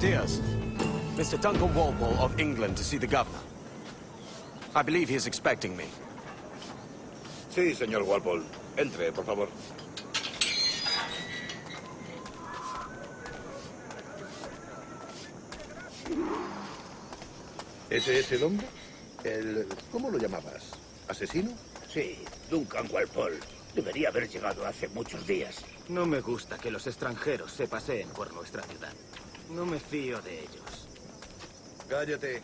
Buenos dias. Mr. Duncan Walpole of England to see the governor. I believe he is expecting me. Sí, señor Walpole. Entre, por favor. ¿Ese es el hombre? ¿Cómo lo llamabas? ¿Asesino? Sí, Duncan Walpole. Debería haber llegado hace muchos días. No me gusta que los extranjeros se paseen por nuestra ciudad. No me fío de ellos. Cállate.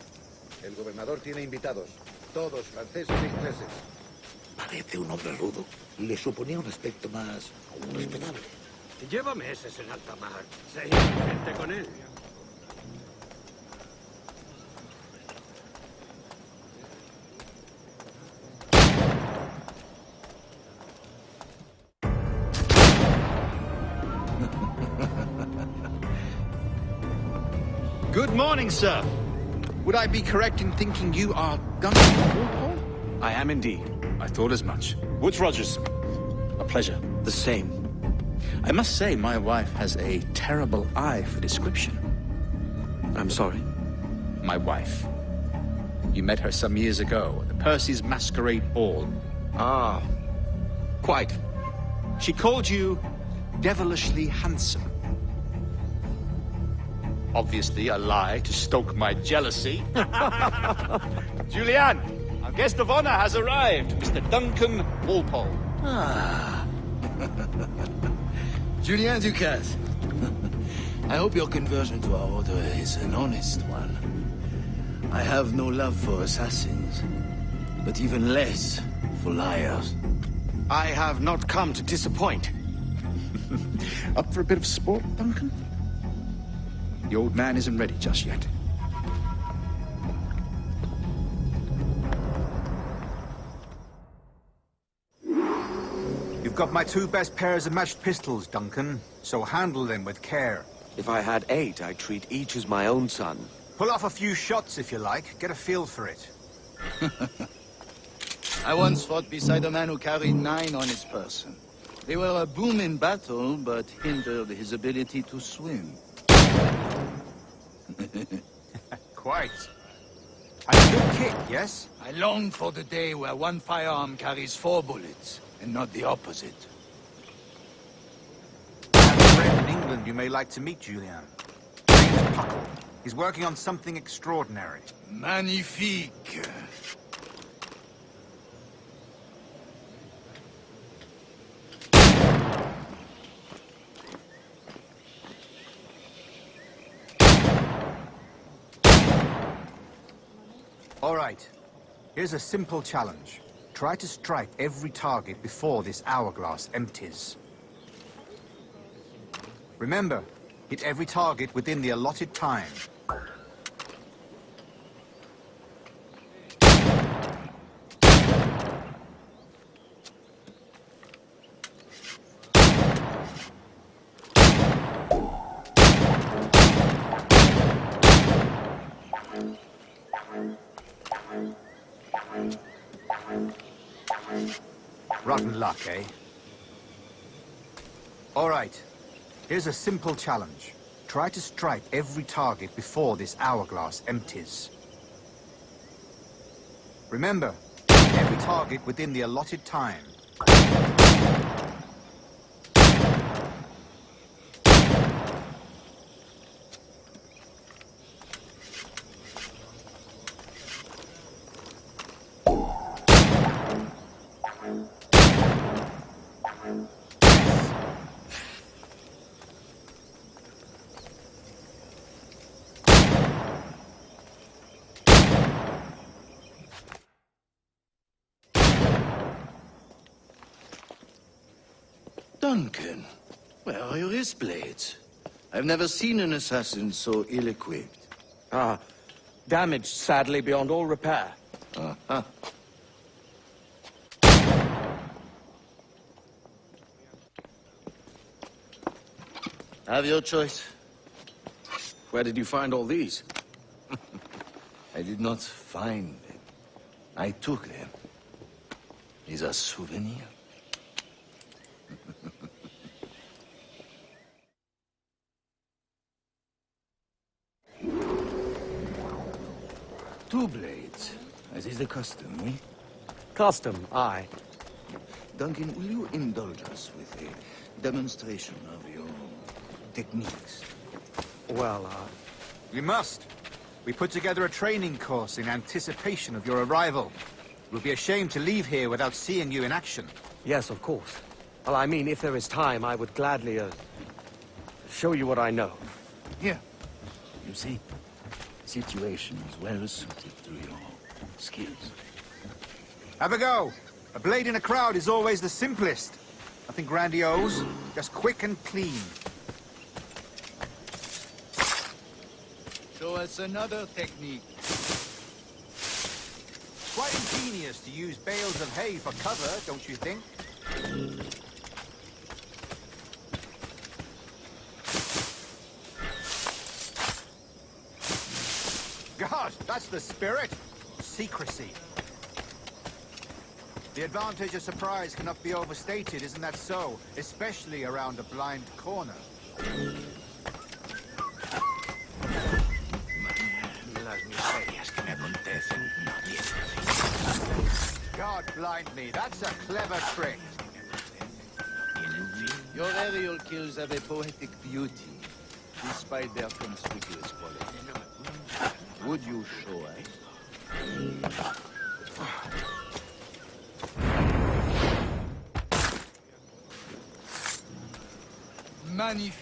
El gobernador tiene invitados. Todos franceses e ingleses. Parece un hombre rudo. Le suponía un aspecto más respetable. Lleva meses en alta mar. Sé gente con él. Good morning, sir. Would I be correct in thinking you are Duncan Walpole? I am indeed. I thought as much. Woods Rogers. A pleasure. The same. I must say, my wife has a terrible eye for description. I'm sorry. My wife. You met her some years ago at the Percy's Masquerade Ball. Ah, quite. She called you devilishly handsome. Obviously a lie to stoke my jealousy. Julianne, our guest of honor has arrived, Mr. Duncan Walpole. Ah. Julien Ducasse. I hope your conversion to our order is an honest one. I have no love for assassins, but even less for liars. I have not come to disappoint. Up for a bit of sport, Duncan? The old man isn't ready just yet. You've got my two best pairs of matched pistols, Duncan, so handle them with care. If I had 8, I'd treat each as my own son. Pull off a few shots if you like. Get a feel for it. I once fought beside a man who carried 9 on his person. They were a boom in battle, but hindered his ability to swim. Quite. A good kick, yes? I long for the day where one firearm carries 4 bullets, and not the opposite. I have a friend in England you may like to meet, Julian. James Puckle. He's working on something extraordinary. Magnifique. All right. Here's a simple challenge. Try to strike every target before this hourglass empties. Remember, hit every target within the allotted time. Rotten luck, eh? All right. Here's a simple challenge. Try to strike every target before this hourglass empties. Remember, every target within the allotted time. Duncan, where are your wrist blades? I've never seen an assassin so ill-equipped. Ah, damaged sadly beyond all repair. Uh-huh. Have your choice. Where did you find all these? I did not find them. I took them. Is a souvenir. Two blades, as is the custom, eh? Custom, aye. Duncan, will you indulge us with a demonstration of your techniques? Well, We must. We put together a training course in anticipation of your arrival. It would be a shame to leave here without seeing you in action. yes, of course. Well, I mean, if there is time, I would gladly, show you what I know. Here. You see, situation is well suited to your skills. Have a go. A blade in a crowd is always the simplest. Nothing grandiose, just quick and clean. Show us another technique. Quite ingenious to use bales of hay for cover, don't you think? God, that's the spirit. Secrecy. The advantage of surprise cannot be overstated, isn't that so? Especially around a blind corner. Las miserias que me acontecen no tienen. God blind me, that's a clever trick. Your aerial kills have a poetic beauty, despite their conspicuous quality. Would you show us? Magnifique.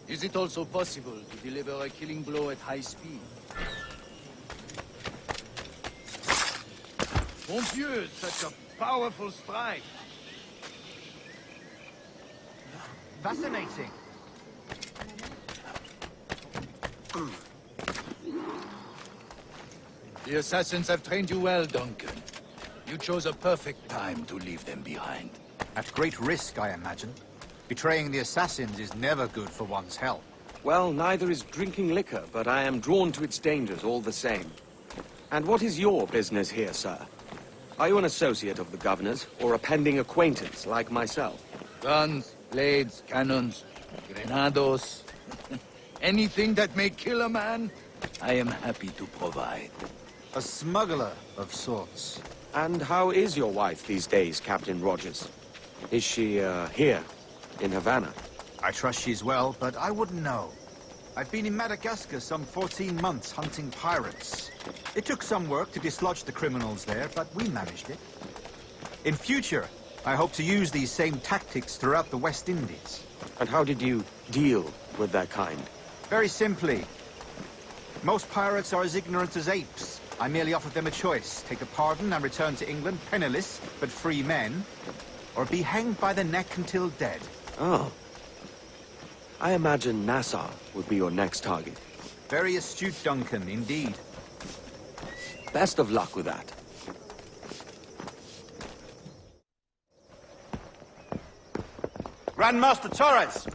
Is it also possible to deliver a killing blow at high speed? Mon Dieu, such a powerful strike. Fascinating. The assassins have trained you well, Duncan. You chose a perfect time to leave them behind. At great risk, I imagine. Betraying the assassins is never good for one's health. Well, neither is drinking liquor, but I am drawn to its dangers all the same. And what is your business here, sir? Are you an associate of the governor's, or a pending acquaintance like myself? Guns, blades, cannons, grenados. Anything that may kill a man, I am happy to provide. A smuggler of sorts. And how is your wife these days, Captain Rogers? Is she, here, in Havana? I trust she's well, but I wouldn't know. I've been in Madagascar some 14 months hunting pirates. It took some work to dislodge the criminals there, but we managed it. In future, I hope to use these same tactics throughout the West Indies. And how did you deal with that kind? Very simply. Most pirates are as ignorant as apes. I merely offered them a choice. Take a pardon and return to England penniless, but free men, or be hanged by the neck until dead. Oh. I imagine Nassau would be your next target. Very astute, Duncan, indeed. Best of luck with that. Grandmaster Torres!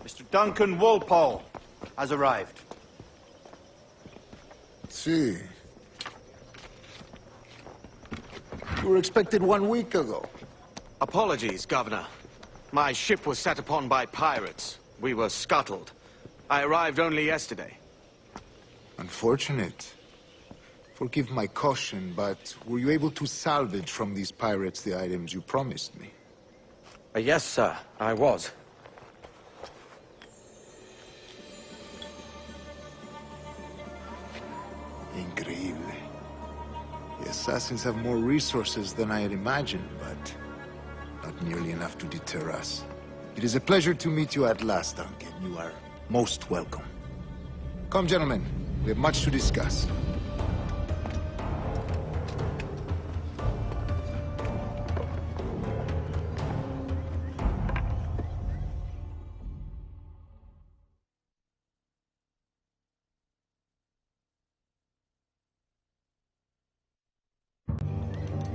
Mr. Duncan Walpole has arrived. See. You were expected 1 week ago. Apologies, Governor. My ship was set upon by pirates. We were scuttled. I arrived only yesterday. Unfortunate. Forgive my caution, but were you able to salvage from these pirates the items you promised me? Yes, sir, I was. Increíble. The assassins have more resources than I had imagined, but not nearly enough to deter us. It is a pleasure to meet you at last, Duncan. You are most welcome. Come, gentlemen. We have much to discuss.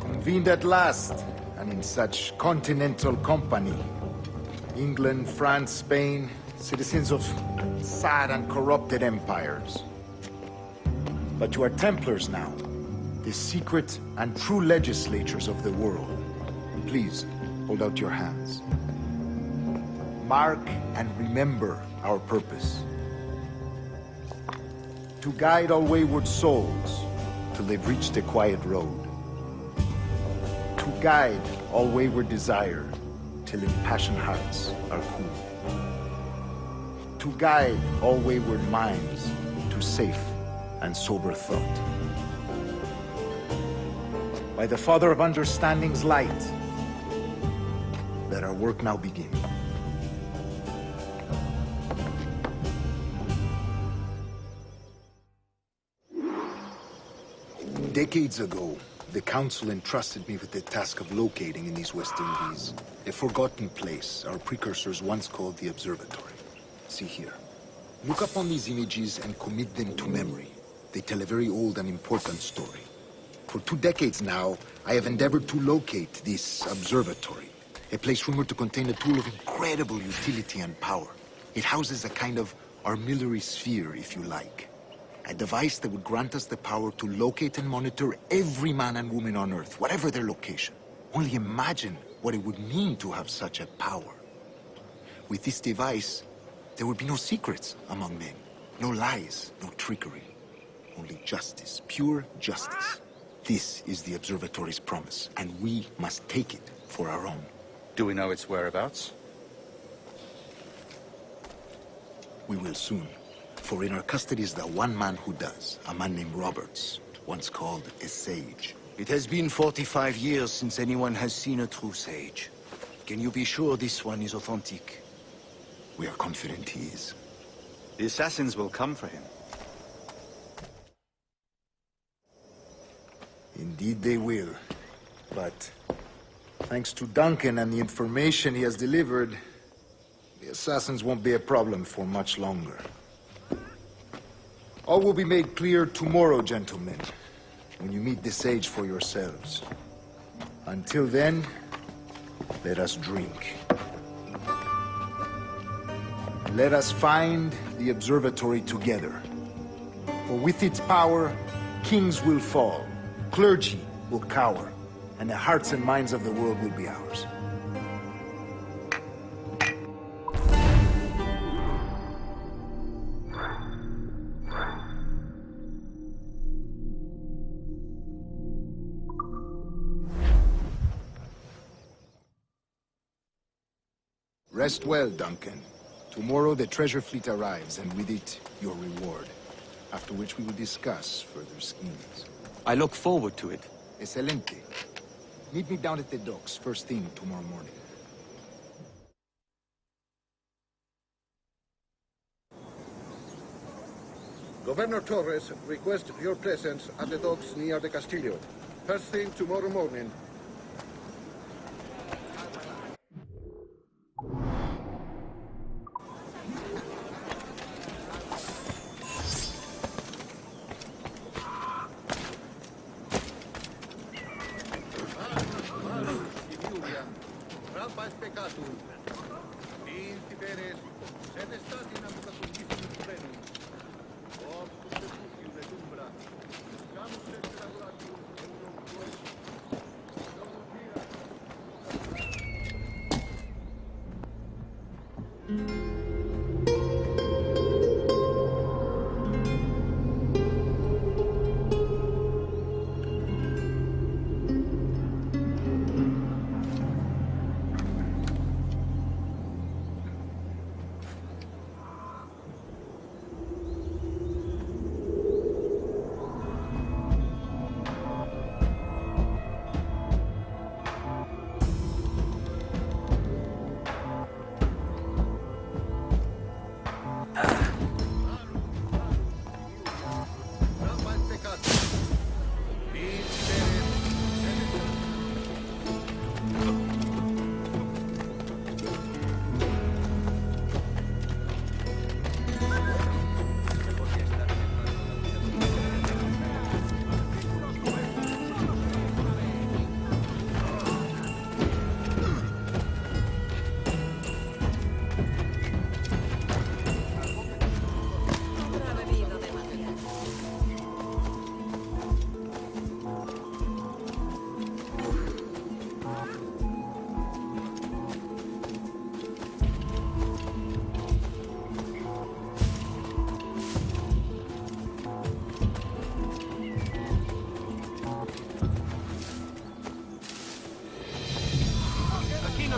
Convened at last, and in such continental company. England, France, Spain, citizens of sad and corrupted empires. But you are Templars now, the secret and true legislators of the world. Please, hold out your hands. Mark and remember our purpose. to guide all wayward souls till they've reached a quiet road. To guide all wayward desire till impassioned hearts are cool. To guide all wayward minds to safe and sober thought. By the Father of Understanding's light, let our work now begin. Decades ago, the Council entrusted me with the task of locating in these West Indies a forgotten place our precursors once called the Observatory. See here. Look upon these images and commit them to memory. They tell a very old and important story. For 2 decades now, I have endeavored to locate this observatory, a place rumored to contain a tool of incredible utility and power. It houses a kind of armillary sphere, if you like. A device that would grant us the power to locate and monitor every man and woman on Earth, whatever their location. Only imagine what it would mean to have such a power. With this device, there would be no secrets among men, no lies, no trickery. Only justice, pure justice. This is the observatory's promise, and we must take it for our own. Do we know its whereabouts? We will soon. For in our custody is the one man who does, a man named Roberts, once called a sage. It has been 45 years since anyone has seen a true sage. Can you be sure this one is authentic? We are confident he is. The assassins will come for him. Indeed they will. But thanks to Duncan and the information he has delivered, the assassins won't be a problem for much longer. All will be made clear tomorrow, gentlemen, when you meet the sage for yourselves. Until then, let us drink. Let us find the observatory together. For with its power, kings will fall, clergy will cower, and the hearts and minds of the world will be ours. Rest well, Duncan. Tomorrow the treasure fleet arrives, and with it, your reward. After which we will discuss further schemes. I look forward to it. Excelente. Meet me down at the docks first thing tomorrow morning. Governor Torres requests your presence at the docks near the Castillo. First thing tomorrow morning.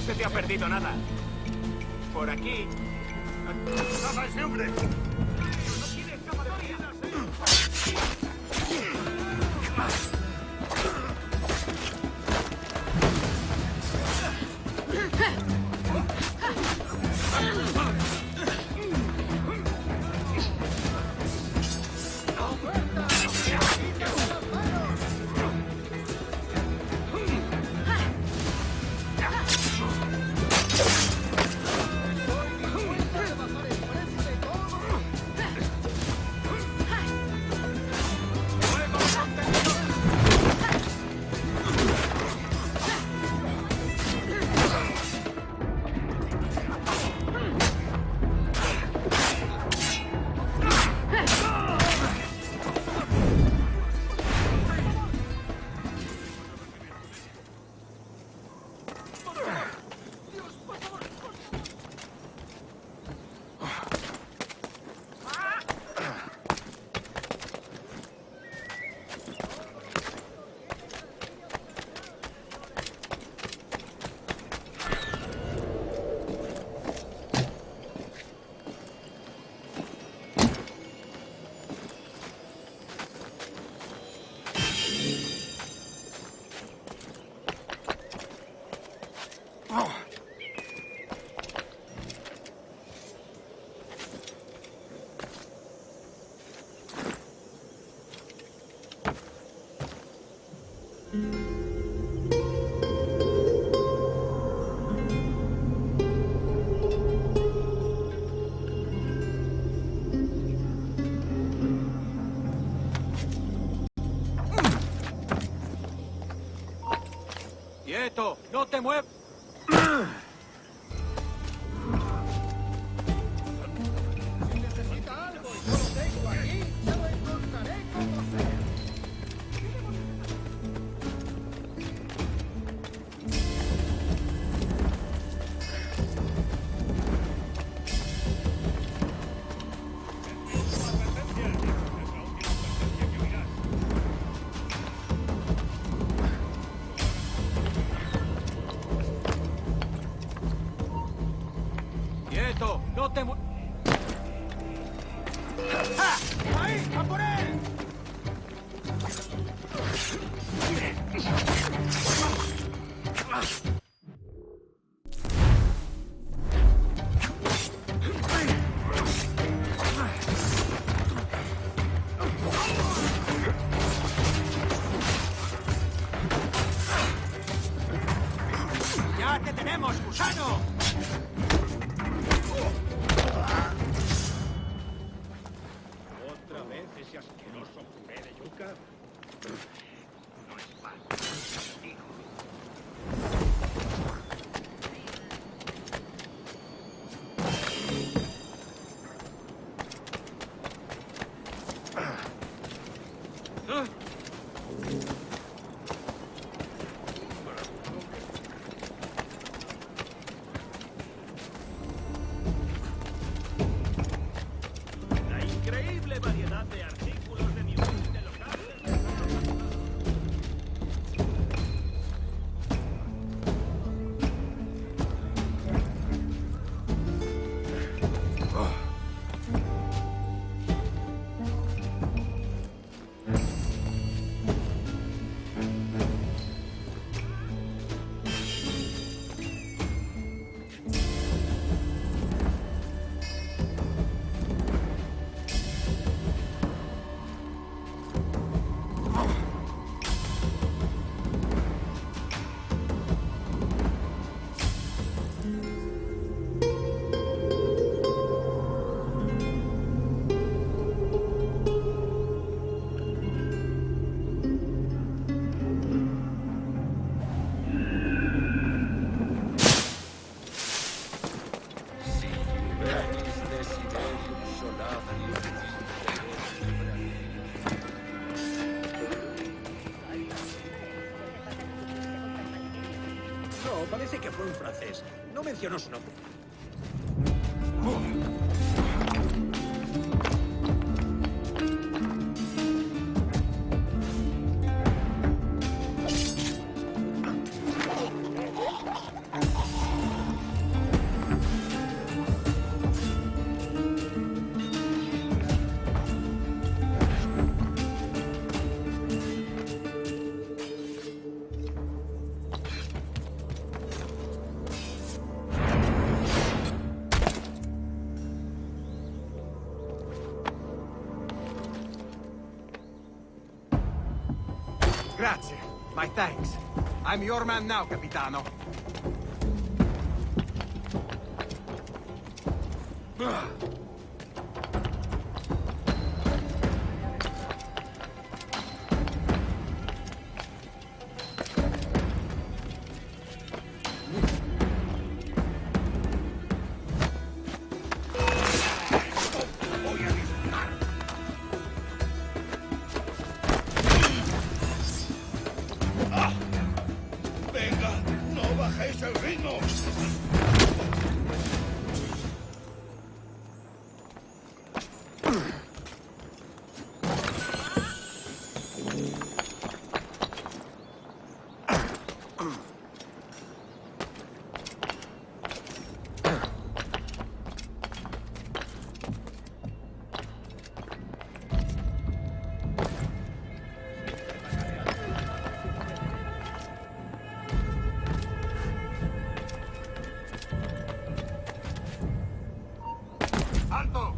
se te ha perdido nada. Por aquí. ¡Tapa ese hombre! ¡No tiene escapatoria! ¡Quieto! ¡No te muevas! ¡Quieto! ¡No te muevas! ¡Ahí! ¡A por él! ¡Ya te tenemos, gusano! ¿Otra vez ese asqueroso puré de yuca? No es más que un castigo. La increíble variedad de artículos de mi humilde local. No, parece que fue un francés. No mencionó su nombre. Grazie. My thanks. I'm your man now, Capitano. ¡Venga! ¡No bajéis el ritmo! ¡Alto!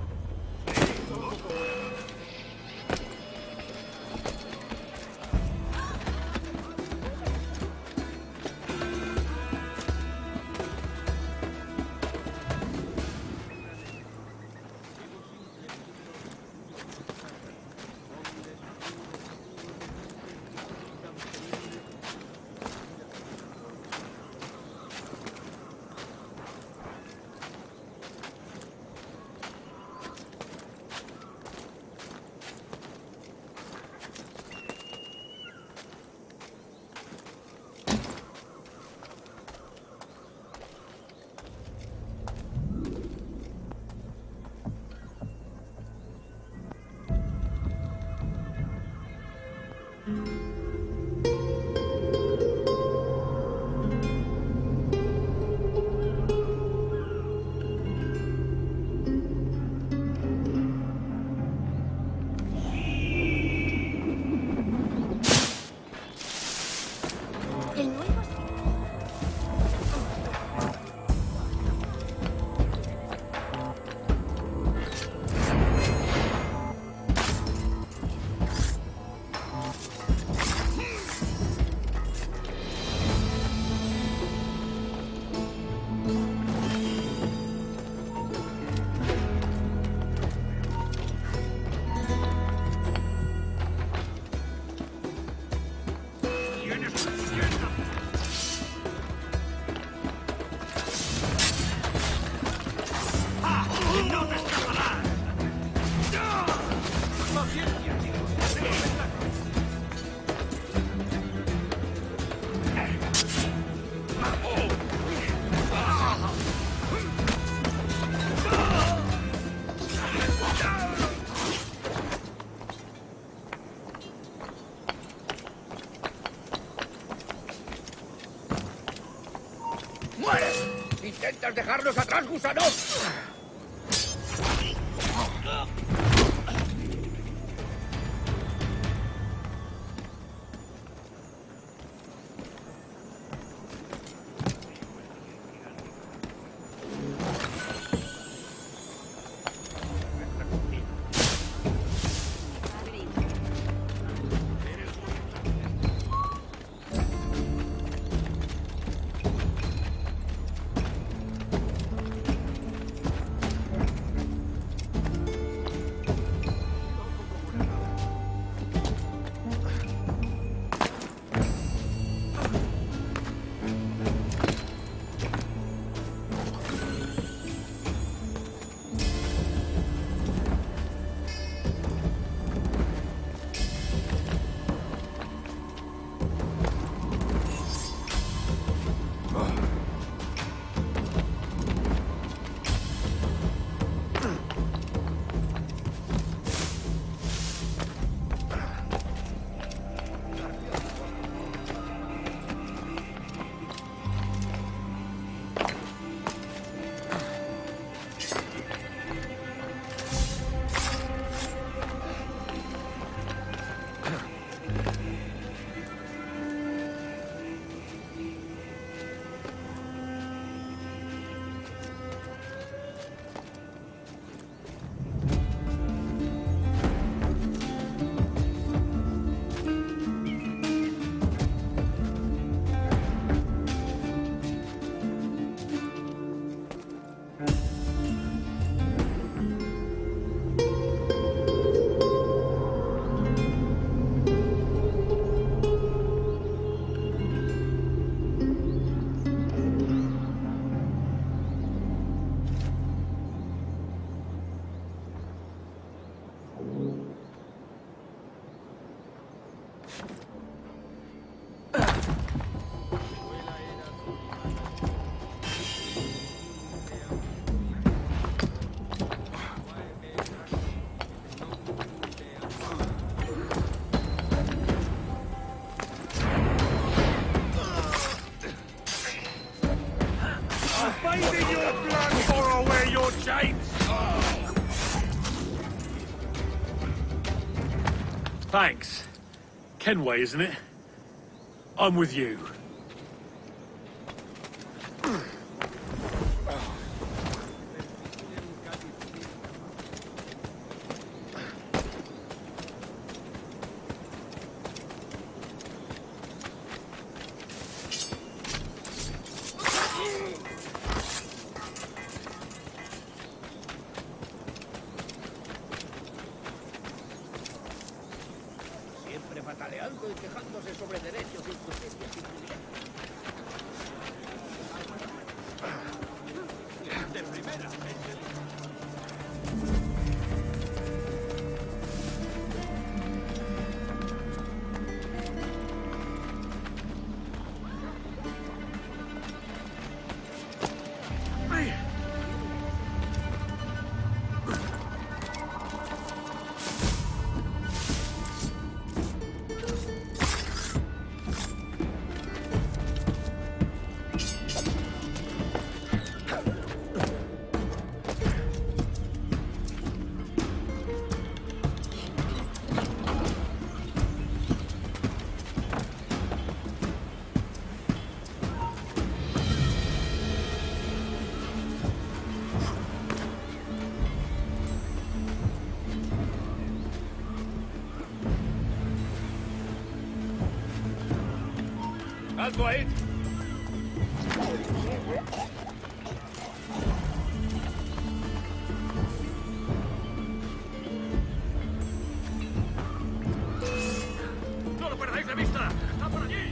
¿Intentas dejarnos atrás, gusano? Thanks. Kenway, isn't it? I'm with you. Siempre pataleando y quejándose sobre derechos, injusticias y privilegios. De primera. ¡Alto ahí! ¡No lo perdáis de vista! ¡Está por allí!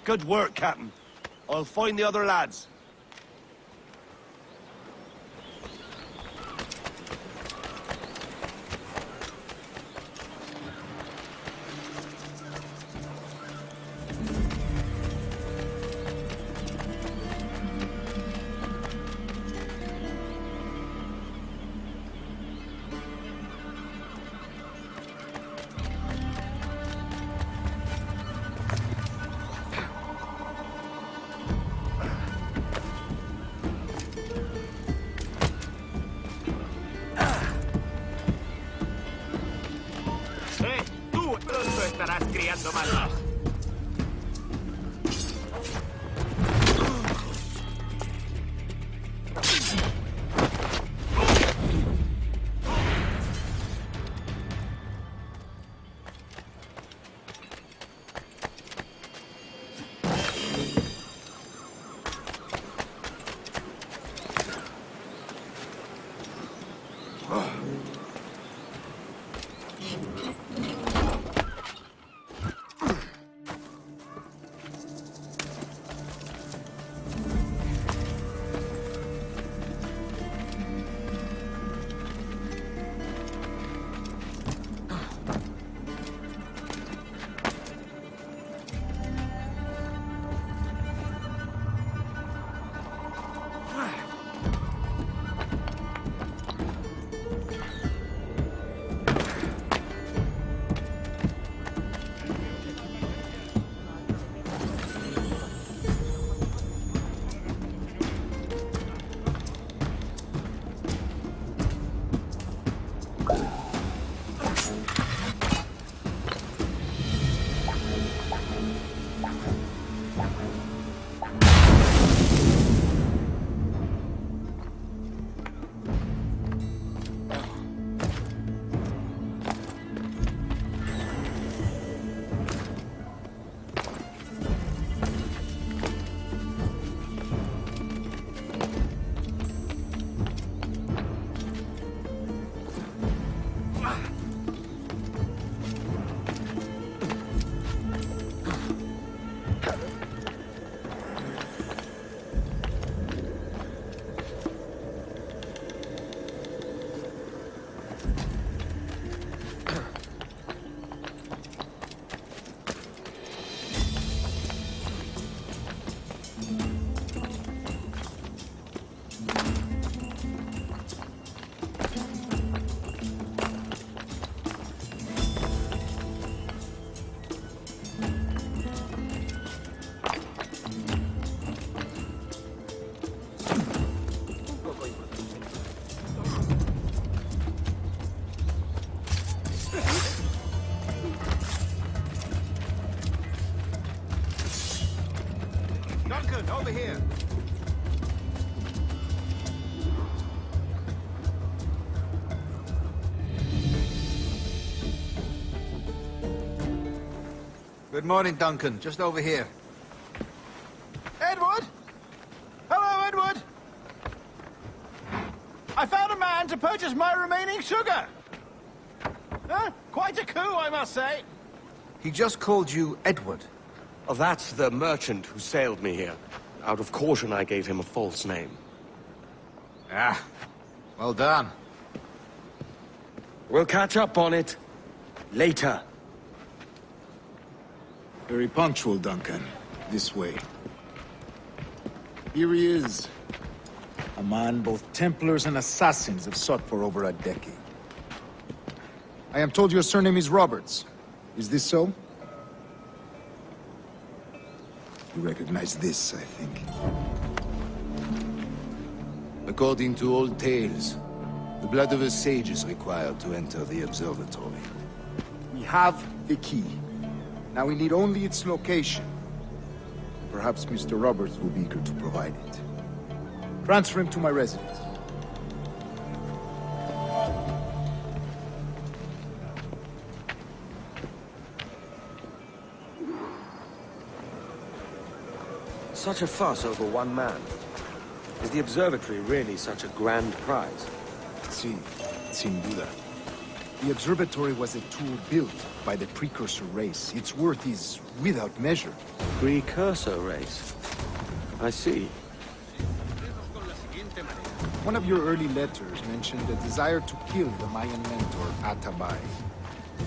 Good work, Captain. I'll find the other lads. Tú pronto estarás criando malos. Good morning, Duncan. Just over here. Edward? Hello, Edward! I found a man to purchase my remaining sugar! Huh? Quite a coup, I must say. He just called you Edward. Oh, that's the merchant who sailed me here. Out of caution, I gave him a false name. Ah, well done. We'll catch up on it later. Very punctual, Duncan. This way. Here he is. A man both Templars and Assassins have sought for over a decade. I am told your surname is Roberts. Is this so? You recognize this, I think. According to old tales, the blood of a sage is required to enter the observatory. We have the key. Now we need only its location. Perhaps Mr. Roberts will be eager to provide it. Transfer him to my residence. Such a fuss over one man. Is the observatory really such a grand prize? Sí, sin duda. The observatory was a tool built by the precursor race. Its worth is without measure. Precursor race? I see. One of your early letters mentioned a desire to kill the Mayan mentor, Atabay.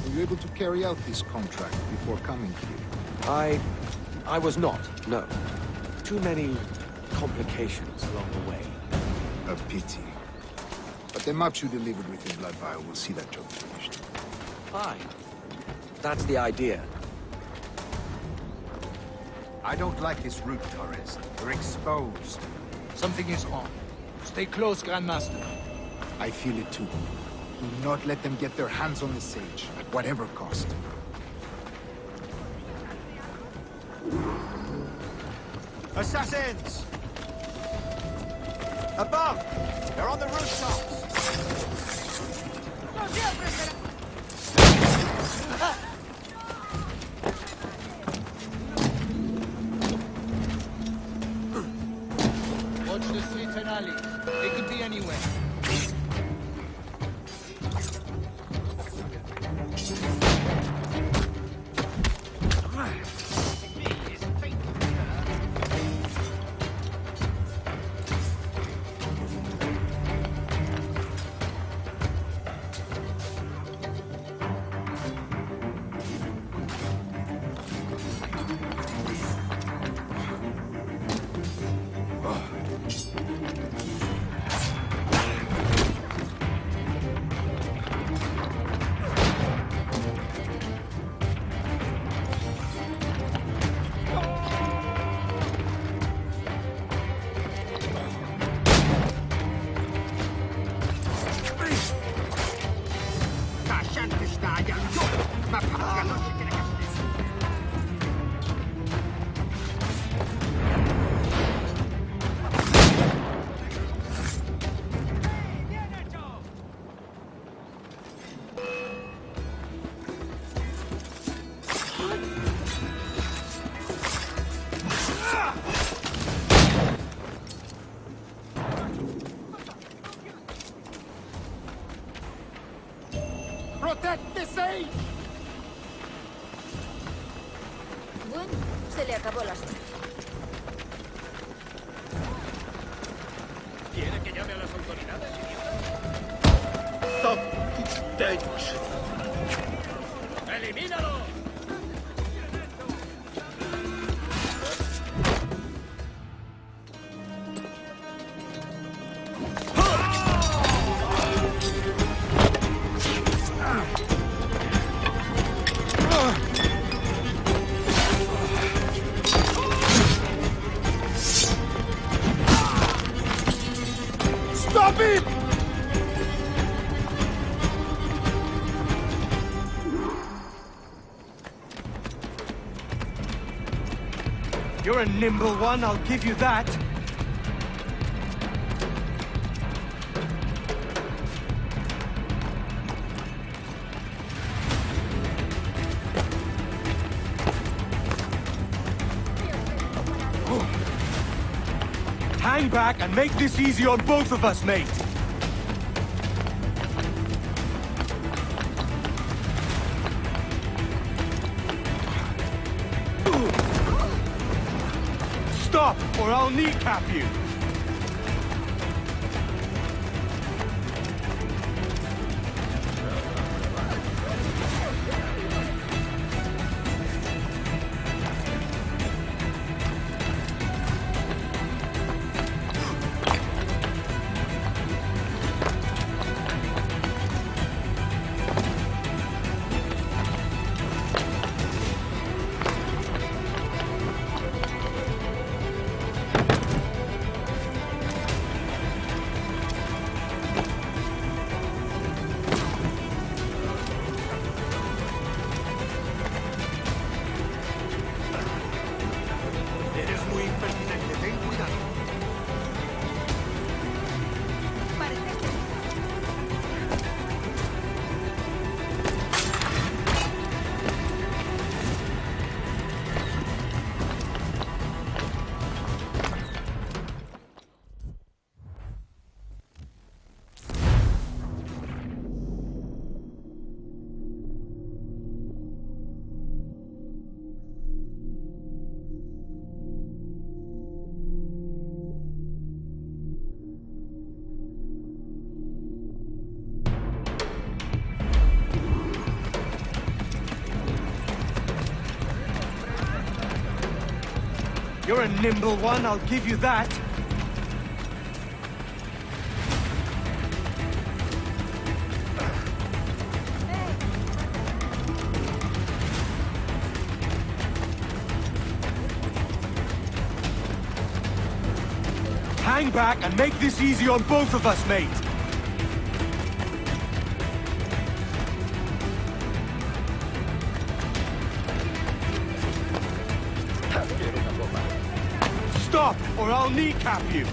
Were you able to carry out this contract before coming here? I was not, no. Too many complications along the way. A pity. But the maps you delivered with your blood vial will see that job finished. Fine. That's the idea. I don't like this route, Torres. We're exposed. Something is wrong. Stay close, Grandmaster. I feel it too. Do not let them get their hands on the sage, at whatever cost. Assassins! Above! They're on the rooftops! Watch the streets and alleys. They could be anywhere. Protect the sage! Bueno, se le acabó la suerte. ¿Quiere que llame a las autoridades, idiota? ¡Elimínalo! Stop it! You're a nimble one, I'll give you that. Hang back and make this easy on both of us, mate! Stop, or I'll kneecap you! You're a nimble one, I'll give you that. Hang back and make this easy on both of us, mate. Stop, or I'll kneecap you!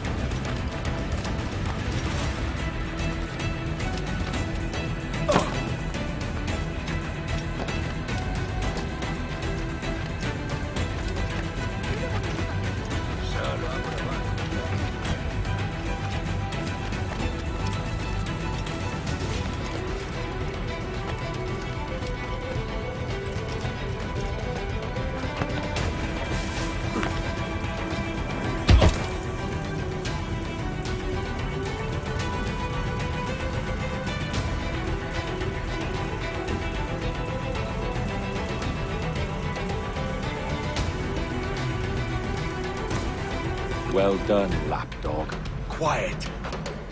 Well done, lapdog. Quiet.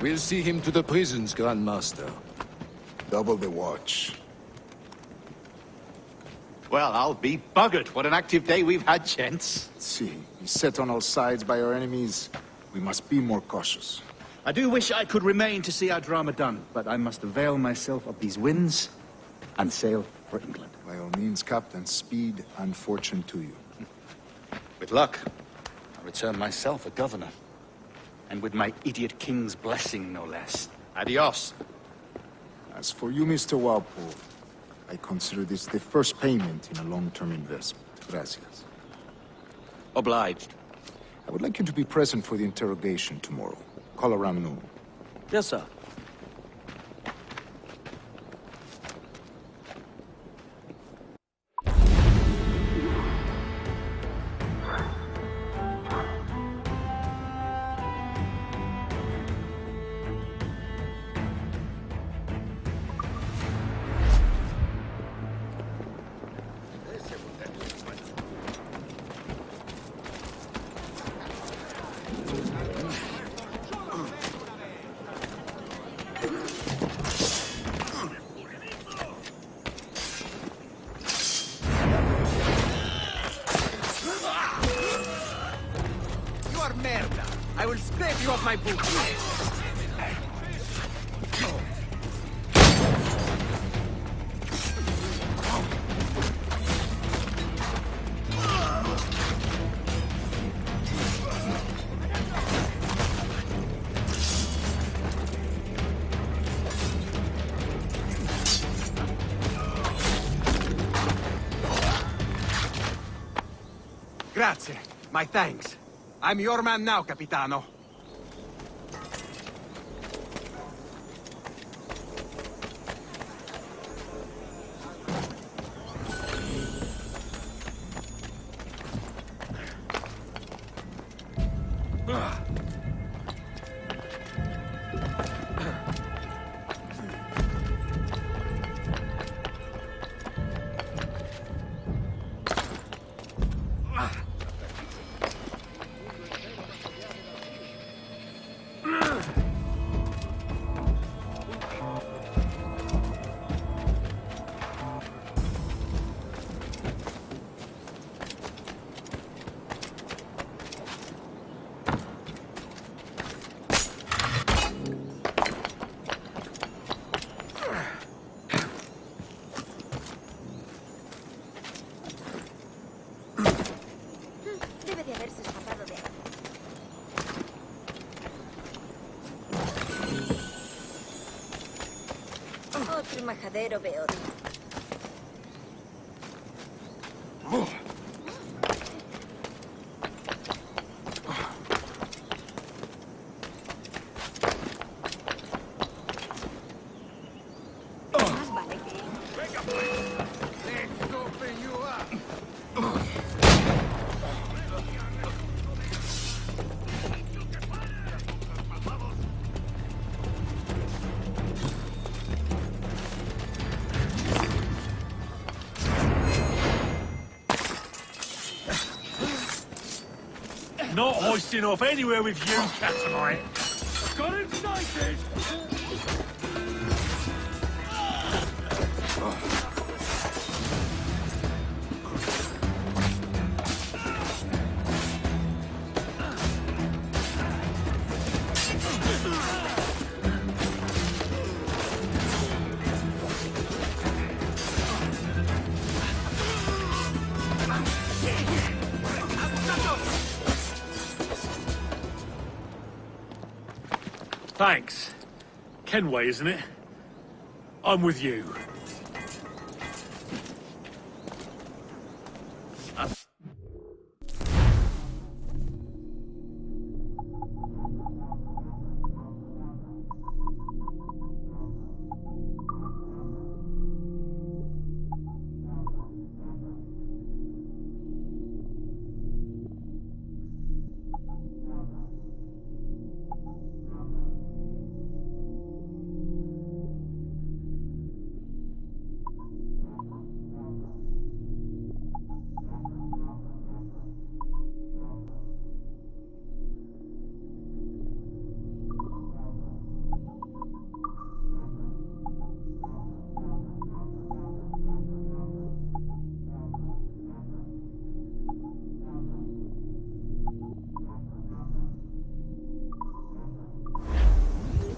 We'll see him to the prisons, Grandmaster. Double the watch. Well, I'll be buggered. What an active day we've had, gents. Let's see. Beset on all sides by our enemies, we must be more cautious. I do wish I could remain to see our drama done, but I must avail myself of these winds and sail for England. By all means, Captain, speed and fortune to you. With luck, I'll return myself a governor. And with my idiot king's blessing, no less. Adios. As for you, Mr. Walpole, I consider this the first payment in a long-term investment. Gracias. Obliged. I would like you to be present for the interrogation tomorrow. Call around noon. Yes, sir. I will scrape you off my boots. Grazie. My thanks. I'm your man now, Capitano. Debe de haberse escapado de ahí. Otro majadero veo. Más vale que... Let's open you up. Not hoisting off anywhere with you, Catamite. Got him sighted! Thanks. Kenway, isn't it? I'm with you.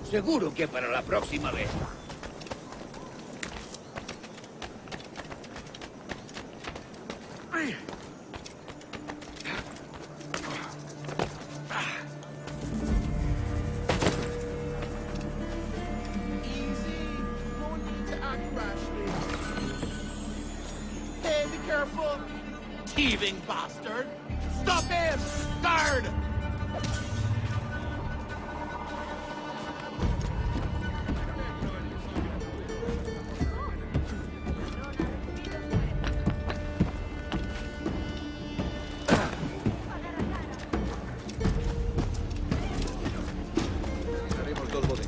Seguro que para la próxima vez. Hey, be careful! Thieving bastard! Stop him! Guard! Haremos dos bodegas.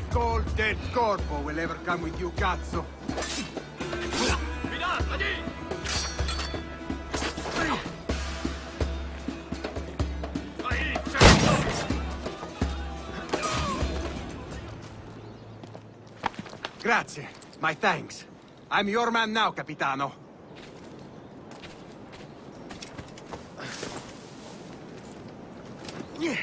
cold, dead corpo will ever come with you, cazzo. Mirad, allí. Ahí, Grazie. My thanks. I'm your man now, Capitano. Yeah.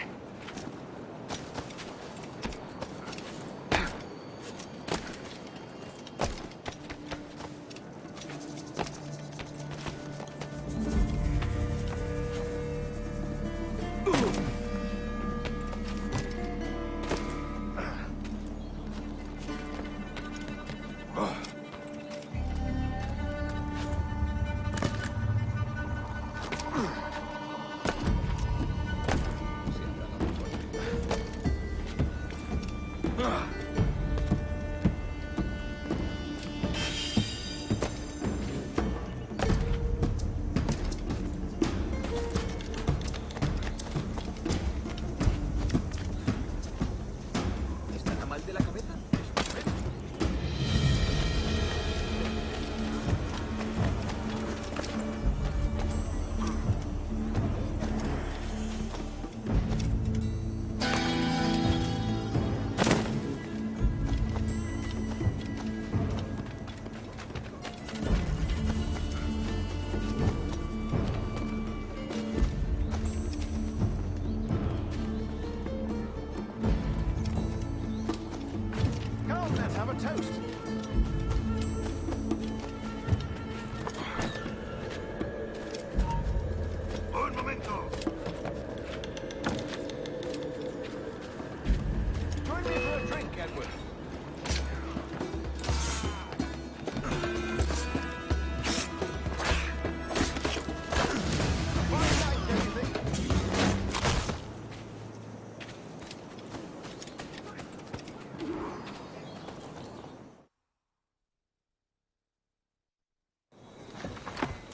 Toast. Un momento. Join me for a drink, Edward.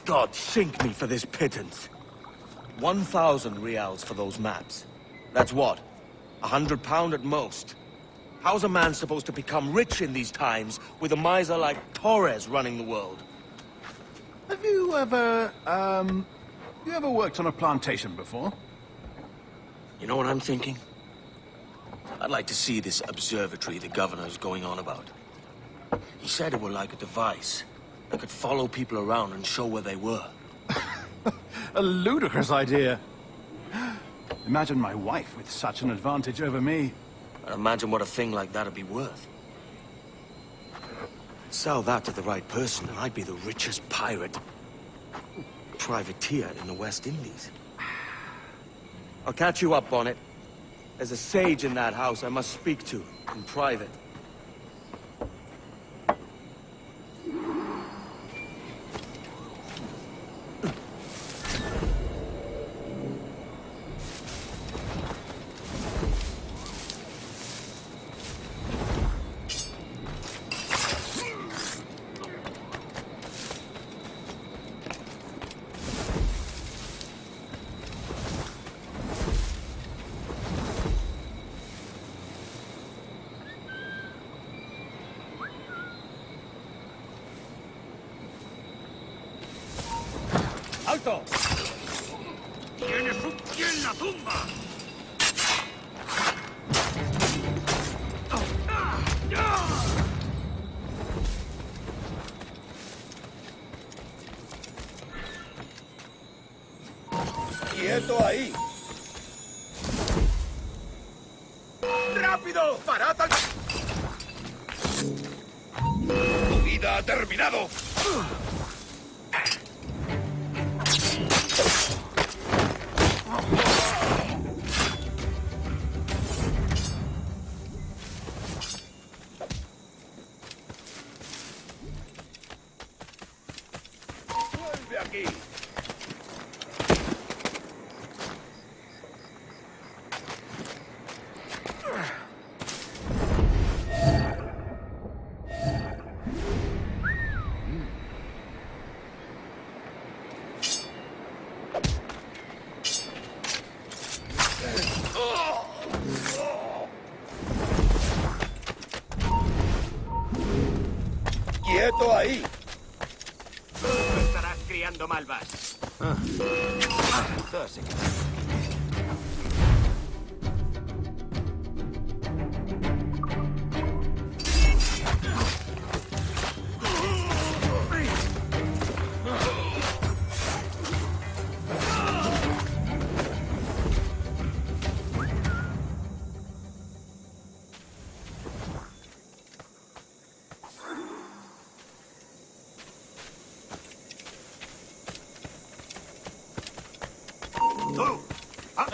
God sink me for this pittance. 1,000 reals for those maps. That's what? £100 at most. How's a man supposed to become rich in these times with a miser like Torres running the world? Have you ever worked on a plantation before? You know what I'm thinking? I'd like to see this observatory the governor's going on about. He said it were like a device that could follow people around and show where they were. A ludicrous idea. Imagine my wife with such an advantage over me. And imagine what a thing like that'd be worth. Sell that to the right person, and I'd be the richest pirate, privateer in the West Indies. I'll catch you up on it. There's a sage in that house I must speak to, in private. ¡Alto! ¡Tienes un pie en la tumba! ¡Quieto ahí! ¡Rápido! ¡Parad al... ¡Tu vida ha terminado! ¡Vuelve aquí! ¡Quieto ahí! No estarás criando malvas. ¡Tú!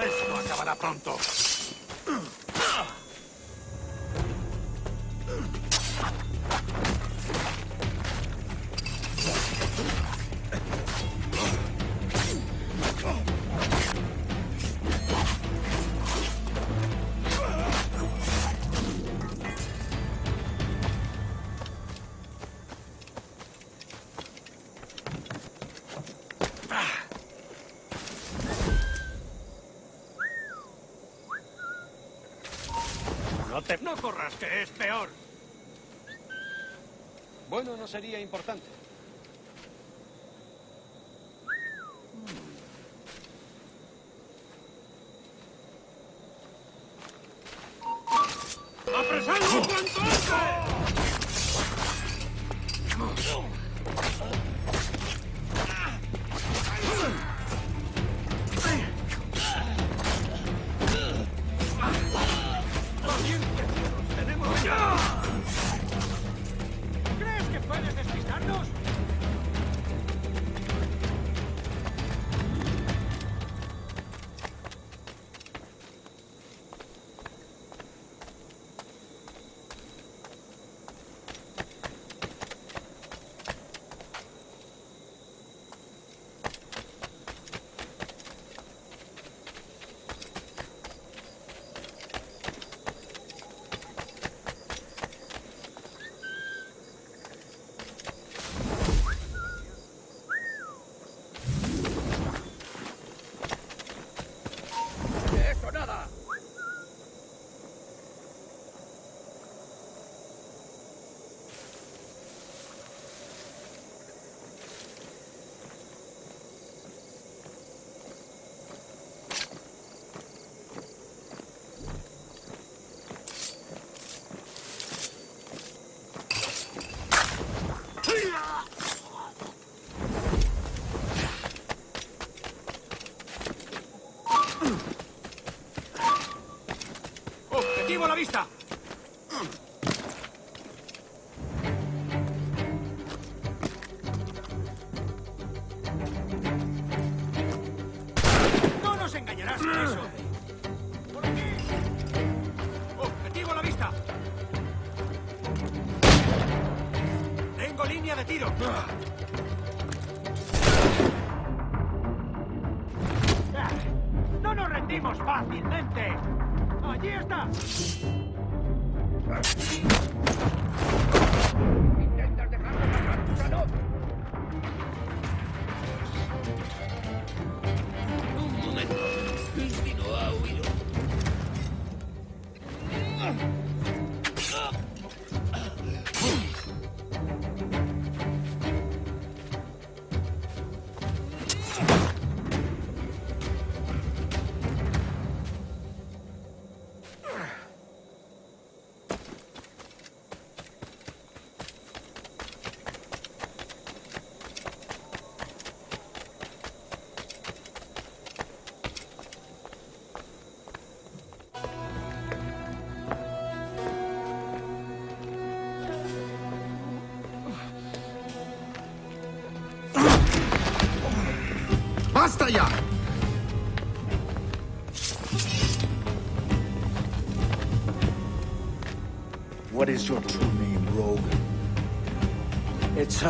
¡Esto acabará pronto! No corras, que es peor. Bueno, no sería importante. ¡Apresadlo cuanto antes! ¡Tenemos ya! ¿Crees que puedes despistarnos? ¡Eso nada! ¡Objetivo a la vista! ¡No nos engañarás con eso! ¡Por aquí! ¡Objetivo a la vista! ¡Tengo línea de tiro! ¡No nos rendimos fácilmente! ¡Allí está! ¿Intentas dejarme pasar, gusano? Un momento. Si no ha huido. ¡Basta ya! What is your true name, rogue? It's,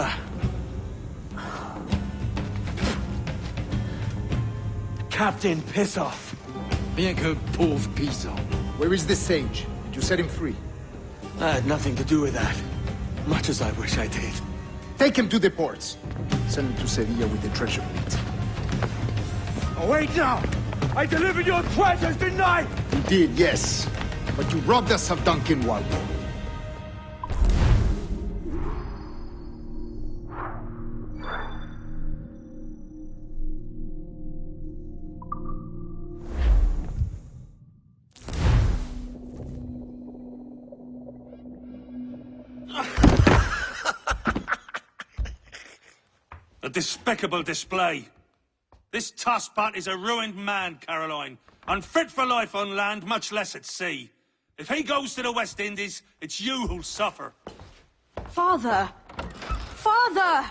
Captain Pissoff. Bien que pauvre paysan. Where is the sage? Did you set him free? I had nothing to do with that. Much as I wish I did. Take him to the ports. Send him to Sevilla with the treasure fleet. Oh, wait now! I delivered your treasures, didn't I? You did, yes. But you robbed us of Duncan Walpole. A despicable display. This tosspot is a ruined man, Caroline. Unfit for life on land, much less at sea. If he goes to the West Indies, it's you who'll suffer. Father! Father!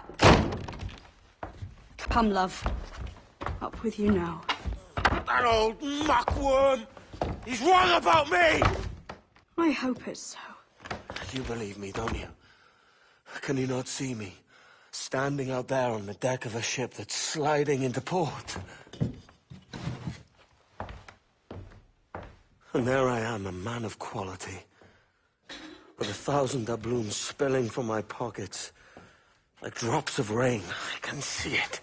Come, love. Up with you now. That old muckworm! He's wrong about me! I hope it's so. You believe me, don't you? Can you not see me? Standing out there on the deck of a ship that's sliding into port. And there I am, a man of quality. With 1,000 doubloons spilling from my pockets. Like drops of rain. I can see it.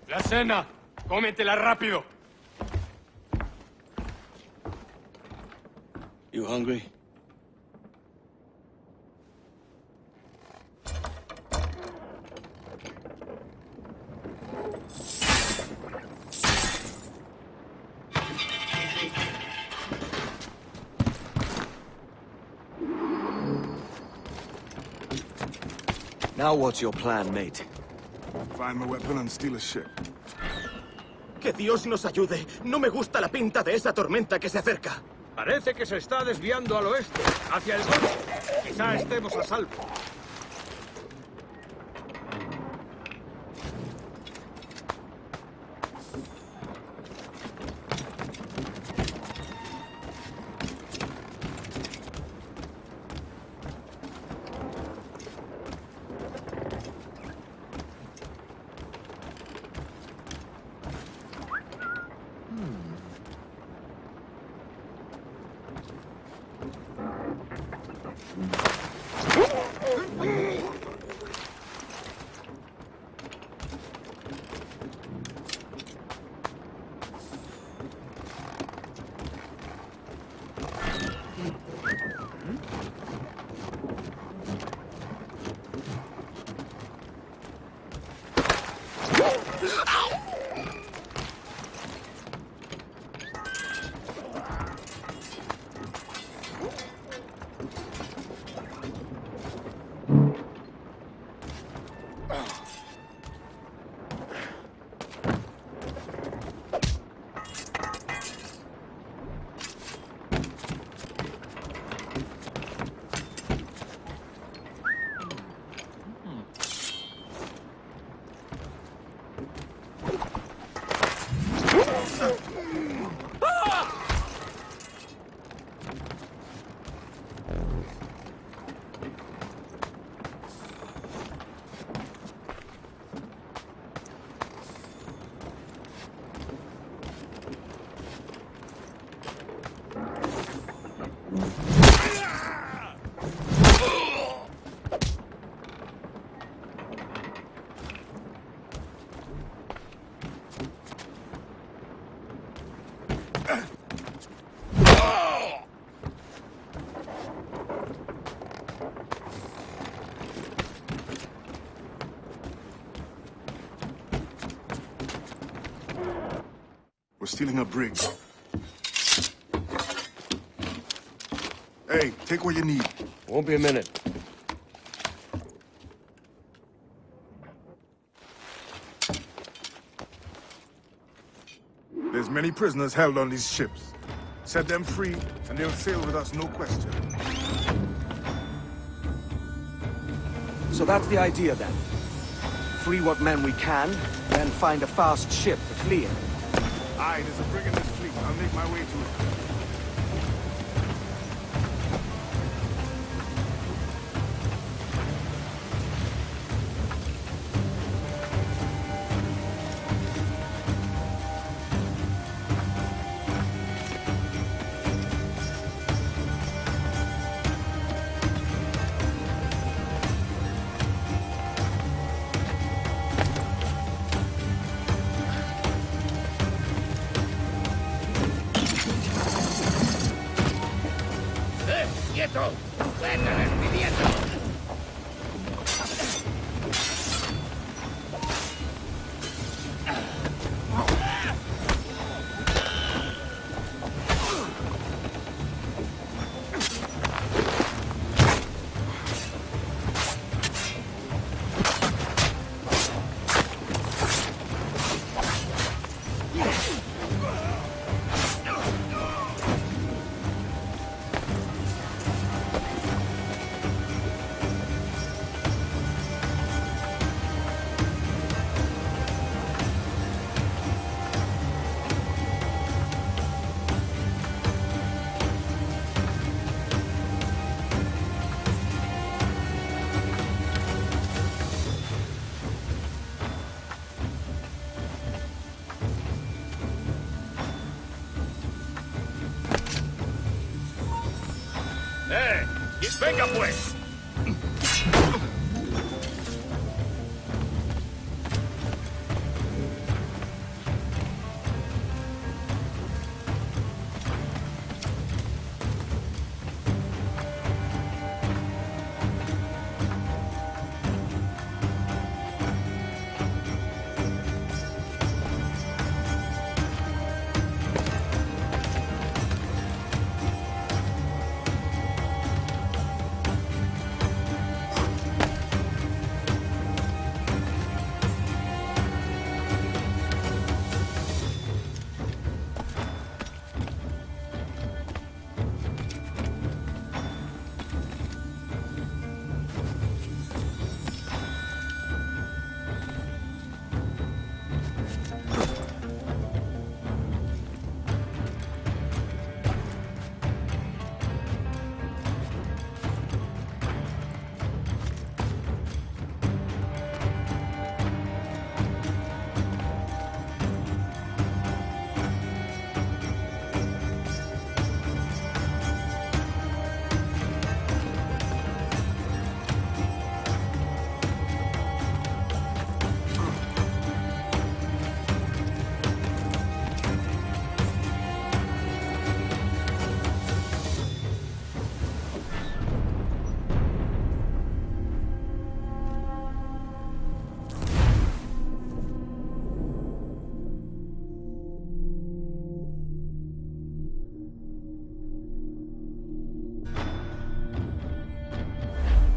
La cena. Cómetela rápido. You hungry? Now what's your plan, mate? Find my weapon and steal a ship. Que Dios nos ayude. No me gusta la pinta de esa tormenta que se acerca. Parece que se está desviando al oeste, hacia el golfo. Quizá estemos a salvo. We're stealing a brig. Hey, take what you need. Won't be a minute. There's many prisoners held on these ships. Set them free, and they'll sail with us, no question. So that's the idea, then. Free what men we can, then find a fast ship to flee in. Aye, there's a brig in this fleet. I'll make my way to it. ¡Quieto! ¡Vete despidiendo! ¡Venga, pues!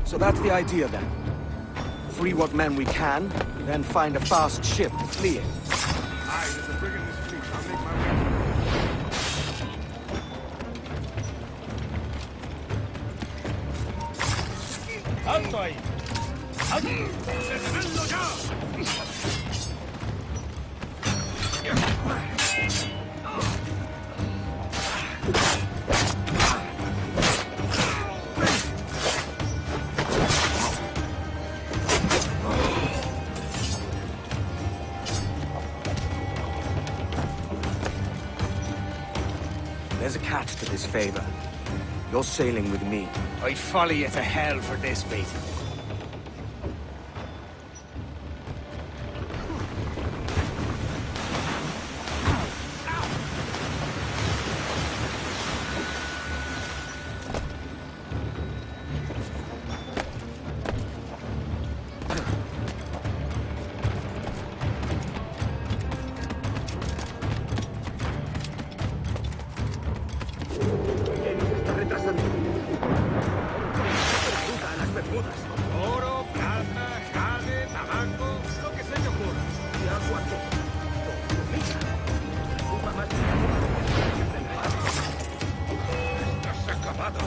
So that's the idea then. Free what men we can, then find a fast ship to flee in. Aye, there's a brig in this fleet. I'll make my way. ¡Alto ahí! ¡Alto! ¡Detenedlo ya! There's a catch to this favor. You're sailing with me. I'd follow you to hell for this, mate. Oro, plata, jade, tabaco, lo que se te ocurra. Y agua que... Comida. Más estás acabado.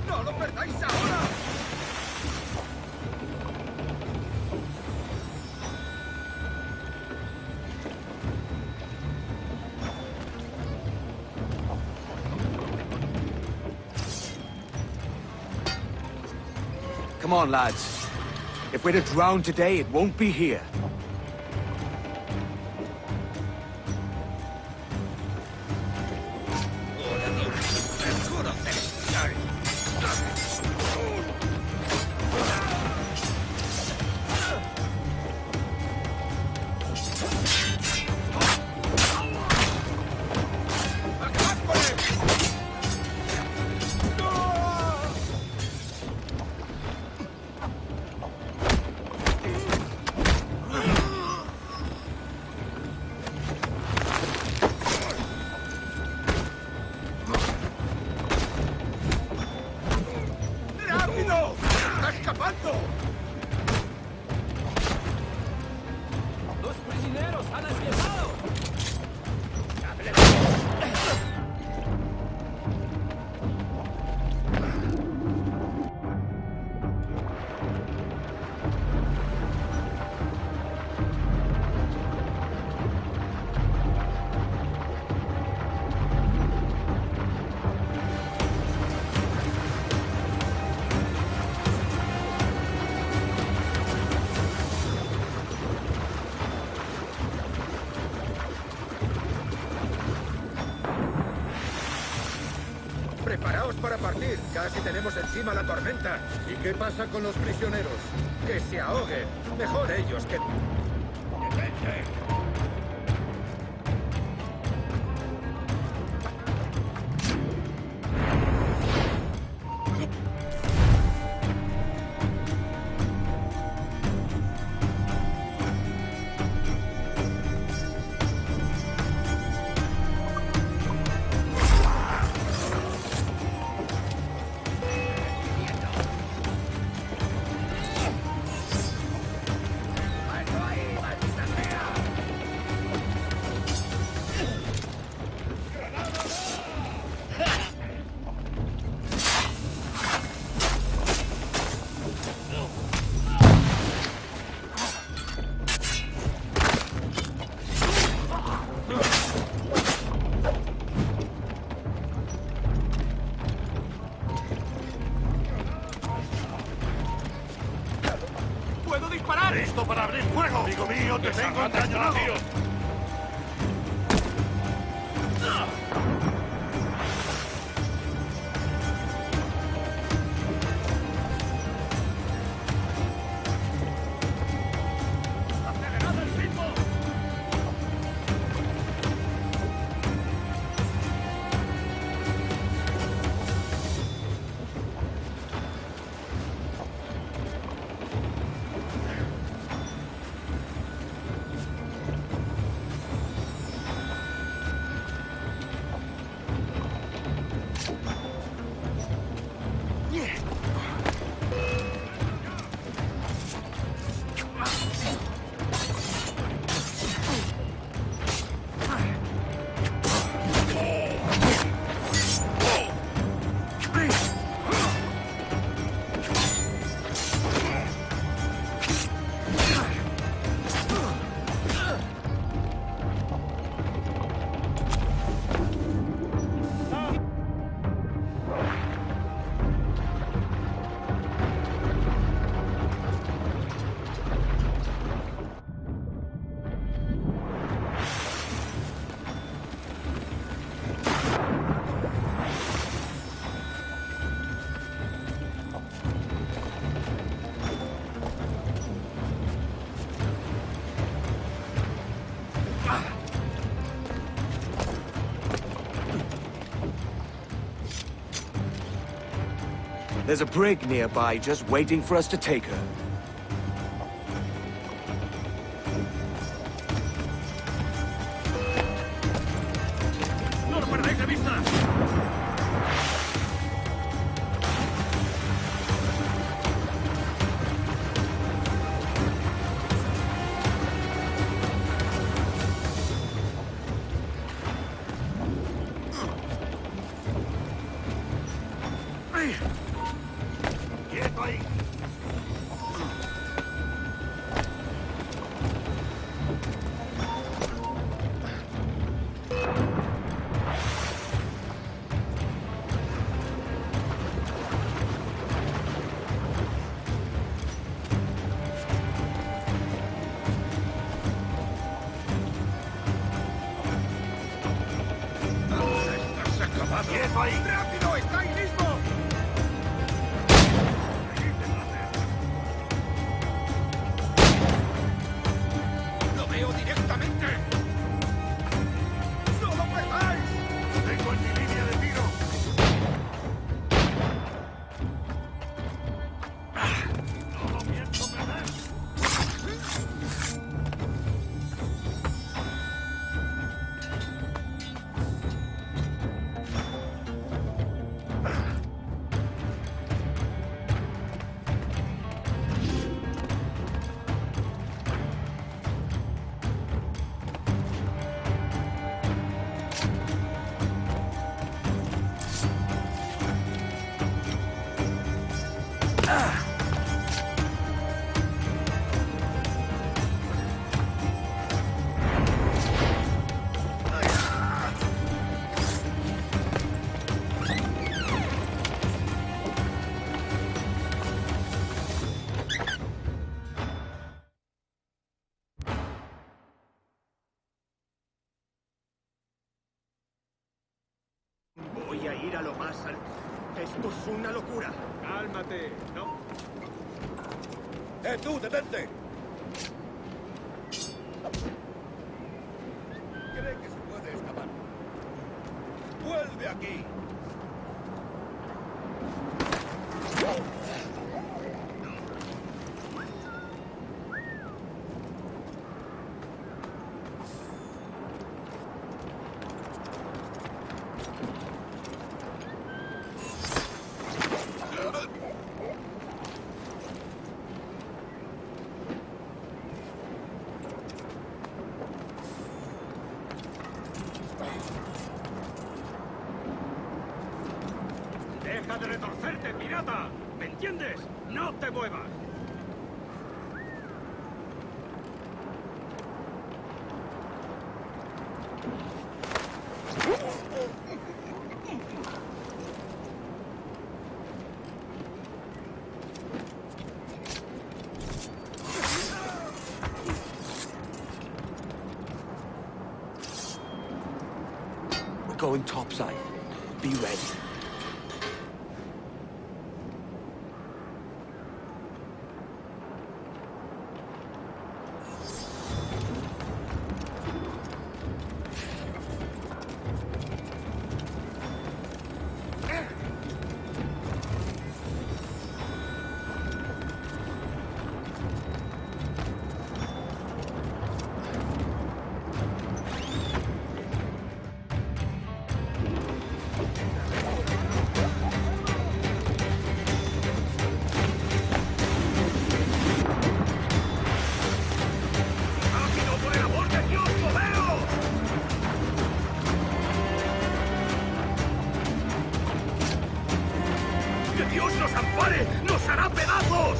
¡No lo perdáis ahora! Come on, lads. If we're to drown today, it won't be here. ¡Los prisioneros han escapado! Preparaos para partir. Casi tenemos encima la tormenta. ¿Y qué pasa con los prisioneros? Que se ahoguen. Mejor ellos que... ¡Detente! ¡Listo para abrir fuego! ¡Amigo mío, te tengo encañonado! ¡Acelerad el ritmo! There's a brig nearby just waiting for us to take her. ¡No lo perdáis de vista! ¡Quieto ahí! ¡Estás acabado! ¡Quieto ahí! ¡Rápido! ¡Está ahí mismo! ¡Lo veo directamente! ¡No lo perdáis! ¡Tengo en mi línea de tiro! ¡No lo pienso perder! a ir a lo más alto. Esto es una locura. Cálmate, ¿no? Tú, detente! ¿Cree que se puede escapar? ¡Vuelve aquí! ¡Deja de retorcerte, pirata! ¿Me entiendes? ¡No te muevas! We're going topside. Be ready. ¡Dios nos ampare! ¡Nos hará pedazos!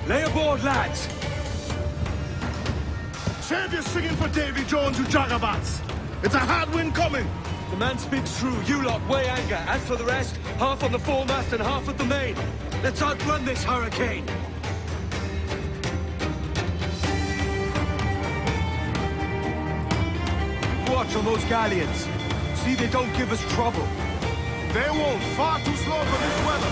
Lay aboard, lads! Save your singing for Davy Jones, you jagabats! It's a hard wind coming! The man speaks true. You lot weigh anchor. As for the rest, half on the foremast and half at the main. Let's outrun this hurricane. Watch on those galleons. See they don't give us trouble. They won't. Far too slow for this weather.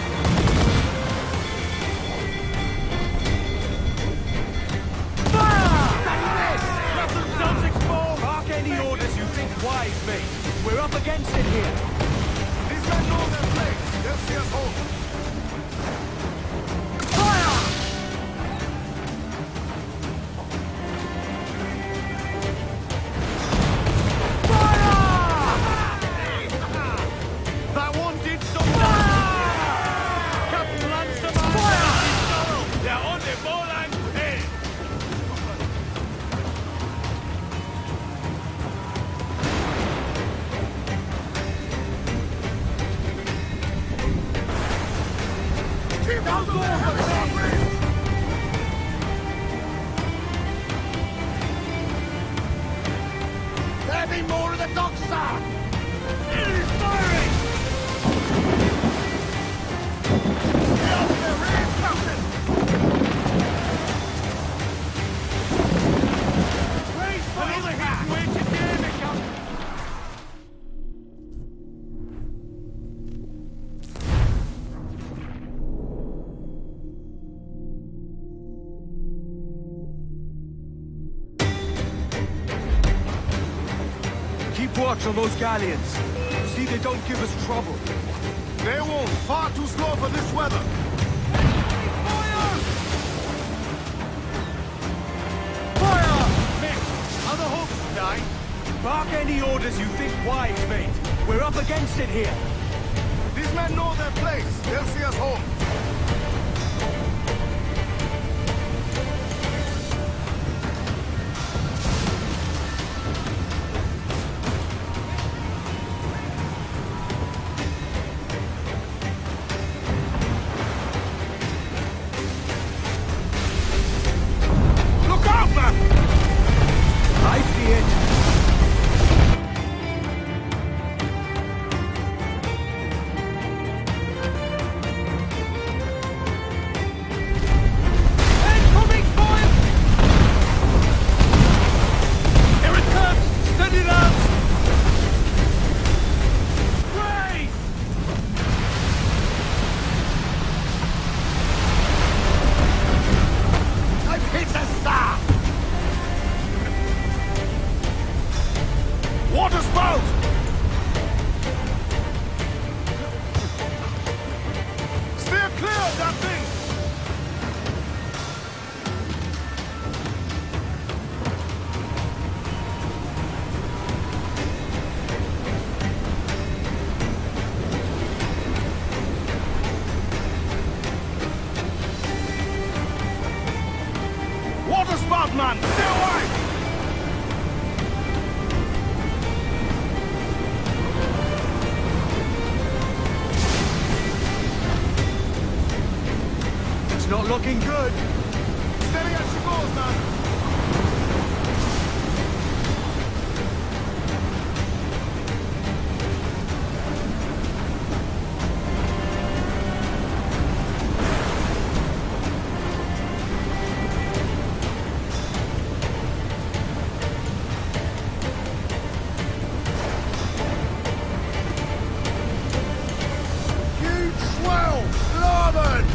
Let themselves explode! Mark any orders you think wise, mate. We're up against it here. These men know their place. They'll see us home. That one did something! Captain Lancer, they're on the ball and head! There be more of the dogs, sir! Enemy's firing! Get off the rear, Captain! Raise for the hat! Where to damn it, Captain! Keep watch on those galleons. See they don't give us trouble. They won't. Far too slow for this weather. Fire! Mick, are the hooks tonight? Bark any orders you think wise, mate. We're up against it here. These men know their place. They'll see us home. Look out, man! I see it. above, man! Stay away! It's not looking good. Steady as she goes, man. Huge swell! Larboard!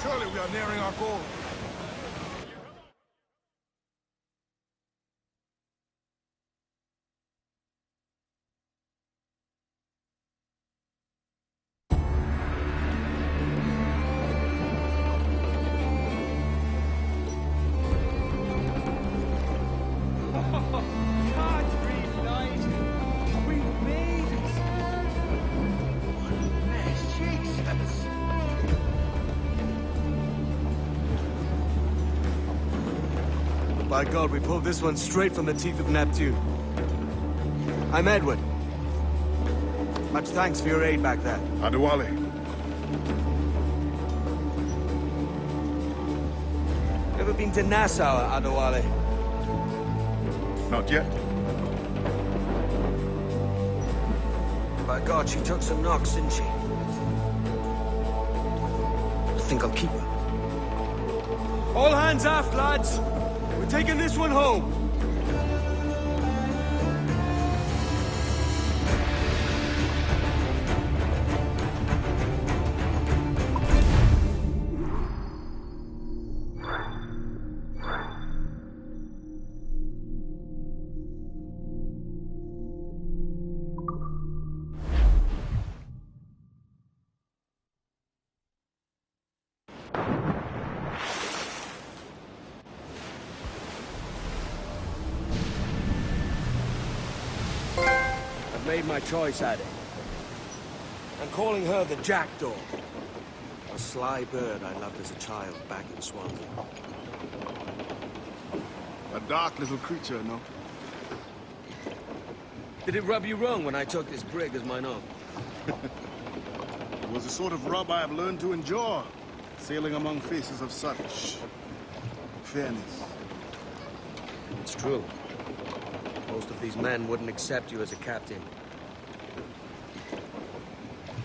Surely we are nearing our goal. By God, we pulled this one straight from the teeth of Neptune. I'm Edward. Much thanks for your aid back there. Adewale. Ever been to Nassau, Adewale? Not yet. By God, she took some knocks, didn't she? I think I'll keep her. All hands aft, lads! We're taking this one home! Made my choice, Addy. I'm calling her the Jackdaw. A sly bird I loved as a child back in Swansea. A dark little creature, no? Did it rub you wrong when I took this brig as mine own? It was the sort of rub I have learned to endure, sailing among faces of such fairness. It's true. Most of these men wouldn't accept you as a captain.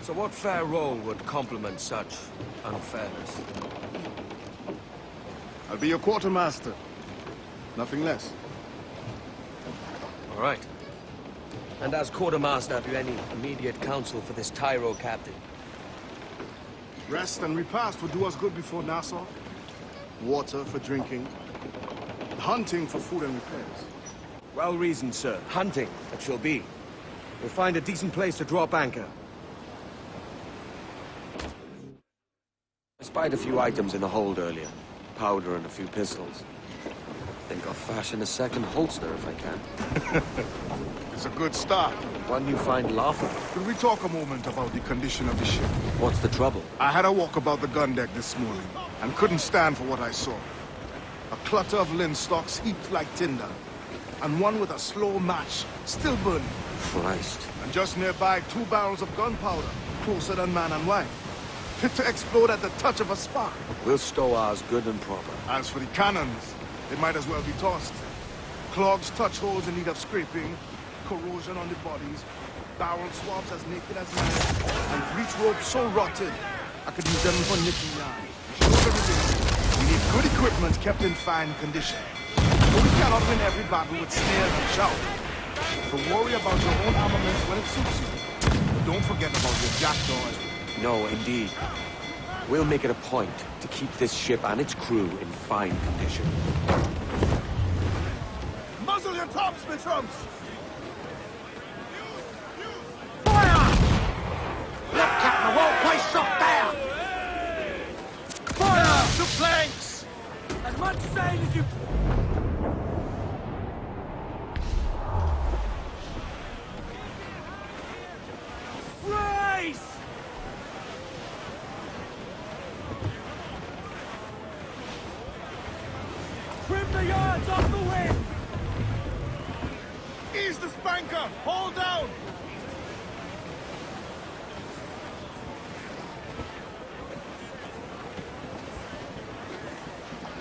So what fair role would complement such unfairness? I'll be your quartermaster. Nothing less. All right. And as quartermaster, have you any immediate counsel for this Tyro captain? Rest and repast would do us good before Nassau. Water for drinking. Hunting for food and repairs. Well reasoned, sir. Hunting, it shall be. We'll find a decent place to drop anchor. I spied a few items in the hold earlier. Powder and a few pistols. Think I'll fashion a second holster if I can. It's a good start. One you find laughable. Could we talk a moment about the condition of the ship? What's the trouble? I had a walk about the gun deck this morning and couldn't stand for what I saw. A clutter of linstocks heaped like tinder, and one with a slow match still burning. Christ. And just nearby, 2 barrels of gunpowder, closer than man and wife, fit to explode at the touch of a spark. We'll stow ours good and proper. As for the cannons, they might as well be tossed. Clogs touch holes in need of scraping, corrosion on the bodies, barrel swabs as naked as man, and breech ropes so rotted, I could use them for knitting yarn. We need good equipment kept in fine condition. But we cannot win every battle with snares and shout. So worry about your own armament when it suits you. But don't forget about your jackdaws. No, indeed. We'll make it a point to keep this ship and its crew in fine condition. Muzzle your tops, my trumps! Fire! Look, Captain, the whole place shot down! Fire! To planks! As much sail as you... Race! Trim the yards off the wind! Ease the spanker! Hold down!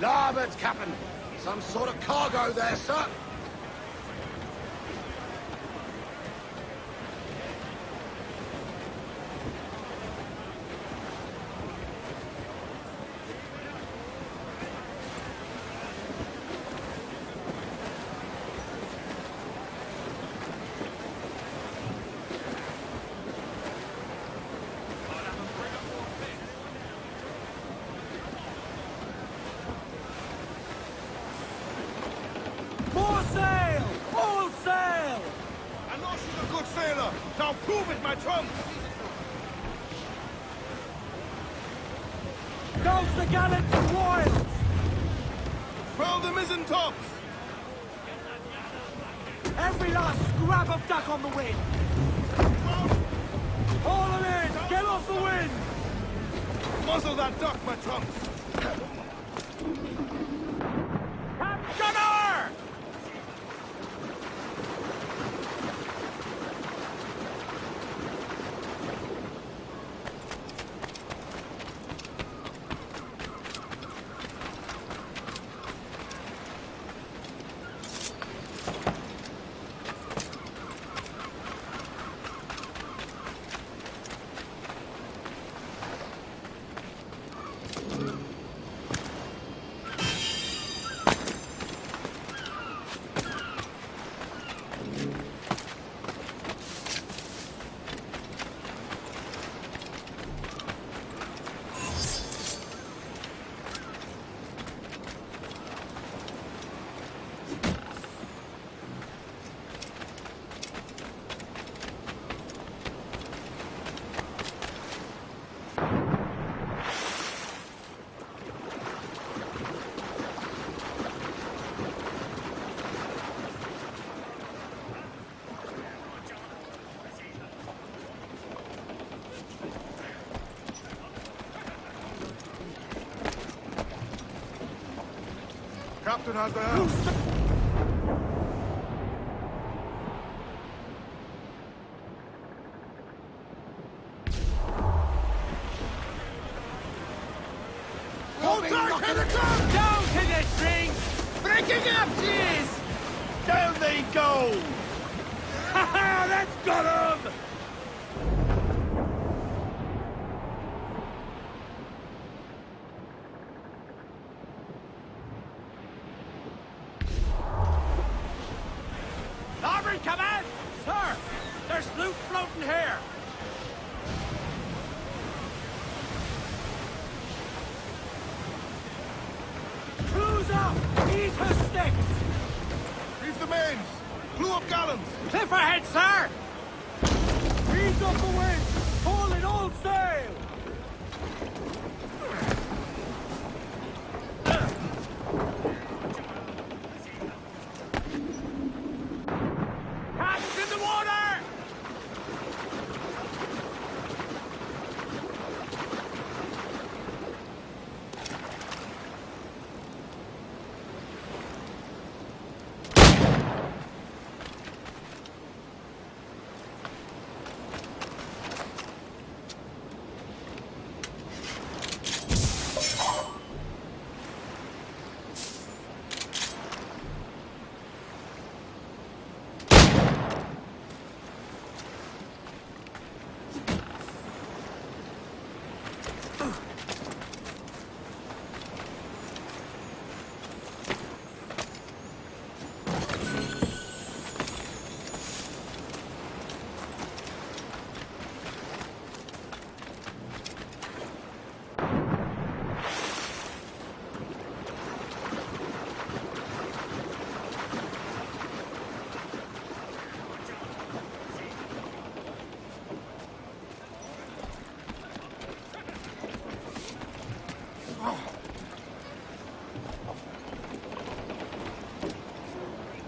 Larboard, Captain. Some sort of cargo there, sir. More sail! All sail! I know she's a good sailor. Now prove it, my trumps! Goes the gallants and royals! Furl the mizzen tops! Every last scrap of duck on the wind! Haul them in! Get off the wind! Muzzle that duck, my trumps! Gunner! Captain has the helm. Hold tight, hit the gun! Down to the string! Breaking up, cheers! Down they go! Ha ha! That's got him! Every command! Sir, there's loot floating here! Close up! Ease her sticks! Reef the mains! Blew up gallons! Cliff ahead, sir! Ease up the wind! Haul in all sail! Cats in the water!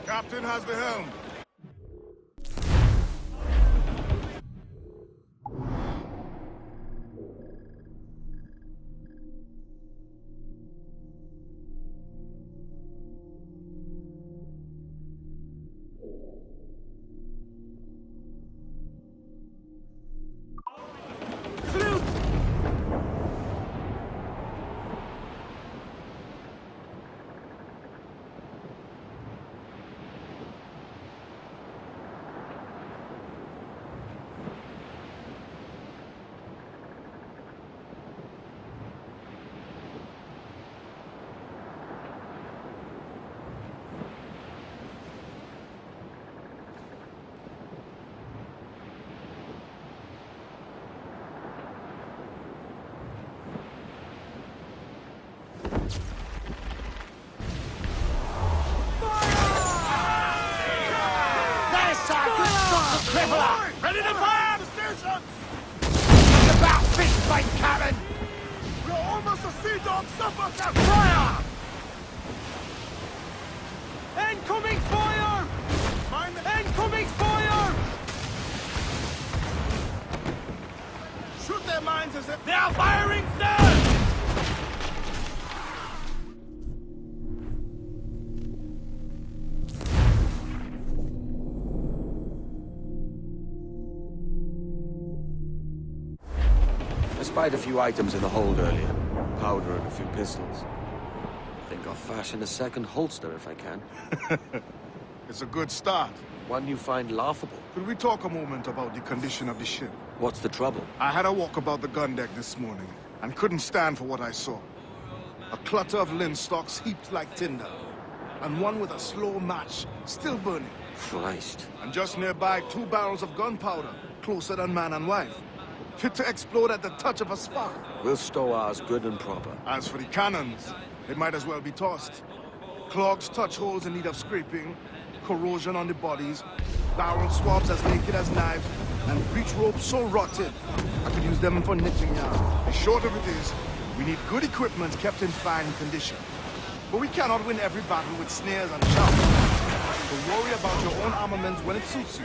Captain has the helm. Ready to fire! It's about fist fight, Karen! We're almost a sea dog suffocating! Fire! Incoming fire! Mind the... Incoming fire! Shoot their mines as if... They are firing, sir! I spied a few items in the hold earlier. Powder and a few pistols. I think I'll fashion a second holster if I can. It's a good start. One you find laughable. Could we talk a moment about the condition of the ship? What's the trouble? I had a walk about the gun deck this morning, and couldn't stand for what I saw. A clutter of linstocks heaped like tinder, and one with a slow match, still burning. Christ. And just nearby, 2 barrels of gunpowder, closer than man and wife. Fit to explode at the touch of a spark. We'll stow ours good and proper. As for the cannons, they might as well be tossed. Clogs touch holes in need of scraping, corrosion on the bodies, barrel swabs as naked as knives, and breech ropes so rotted, I could use them for knitting yarn. The short of it is, we need good equipment kept in fine condition. But we cannot win every battle with snares and shouts. So worry about your own armament when it suits you.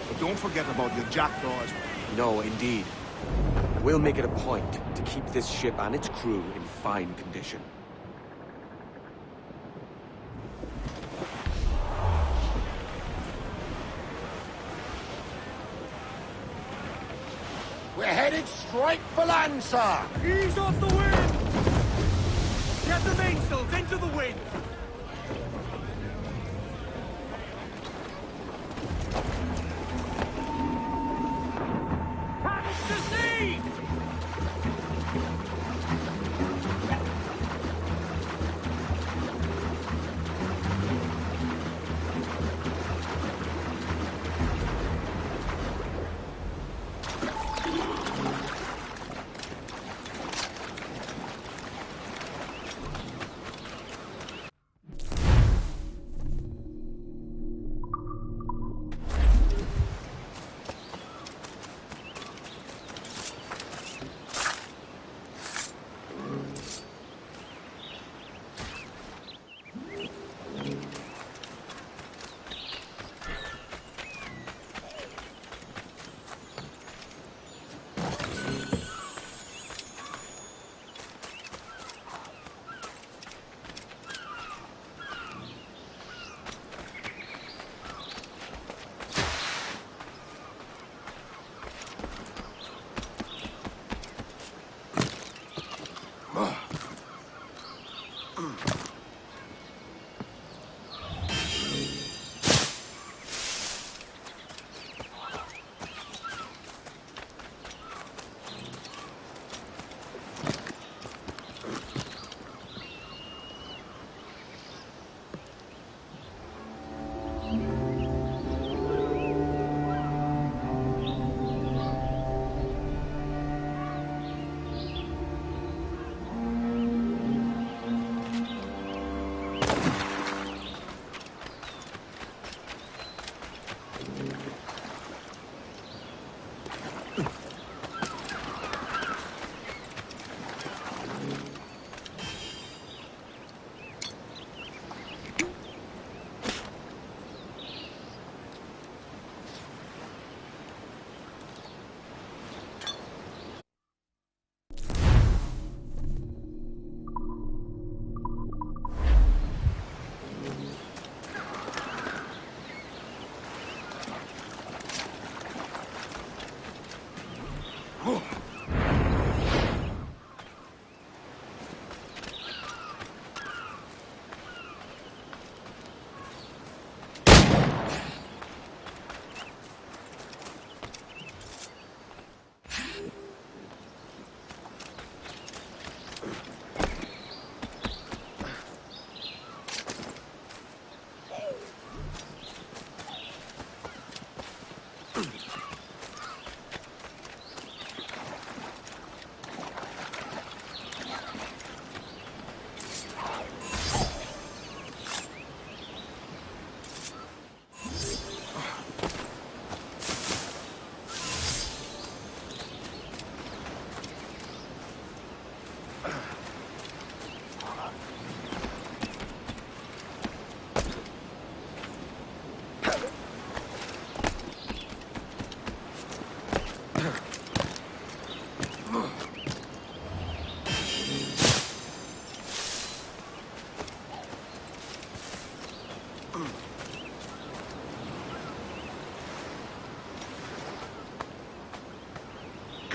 But don't forget about your jackdaw as well. No, indeed. We'll make it a point to keep this ship and its crew in fine condition. We're headed straight for land, sir! Ease off the wind! Get the mainsails into the wind! Hands to sea!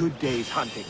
good day's hunting.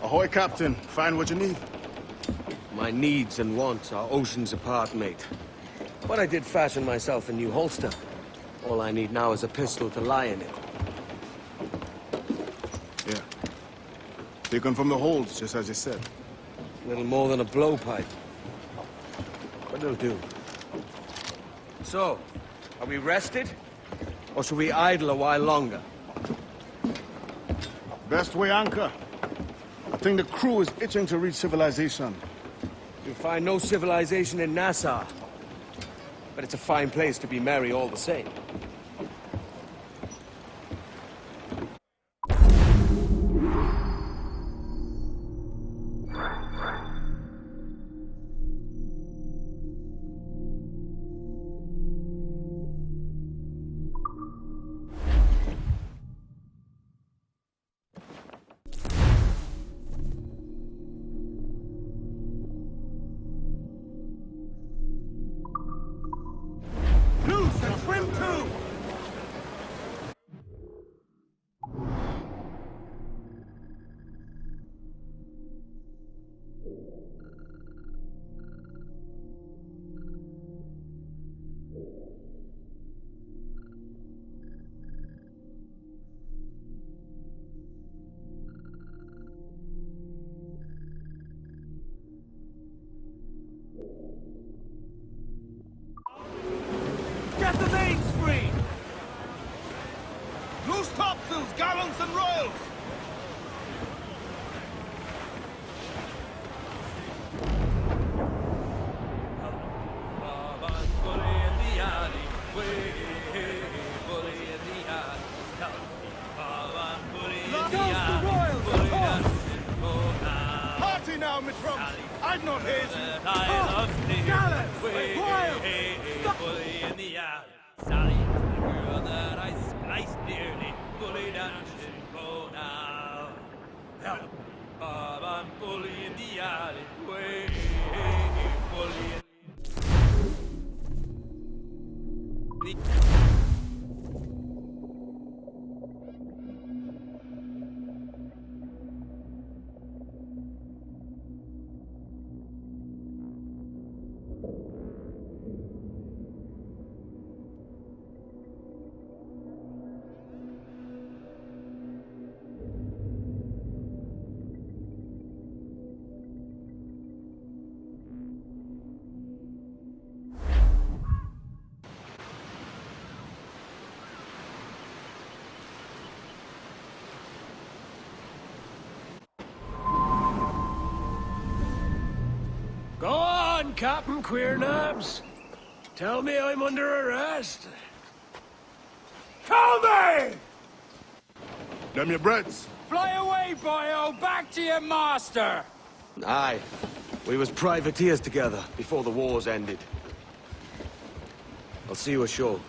Ahoy, Captain. Find what you need. My needs and wants are oceans apart, mate. But I did fashion myself a new holster. All I need now is a pistol to lie in it. Yeah. Taken from the holds, just as you said. Little more than a blowpipe. But it'll do. So, are we rested? Or should we idle a while longer? Best way anchor. I think the crew is itching to reach civilization. You'll find no civilization in Nassau. But it's a fine place to be merry all the same. Loose and swim too! Get the mains free! Loose topsails, gallants and royals! Party now, Mitrums! I'd not hazy. Gallants! Royals! In the alley, Sally, the girl that I spliced dearly, bully dungeon, go now. Help, Bob, I'm bully in the alley, way, bully in Go on, Captain Queernabs. Tell me I'm under arrest. Tell me! Them your breads. Fly away, boyo! Back to your master! Aye. We was privateers together before the wars ended. I'll see you ashore.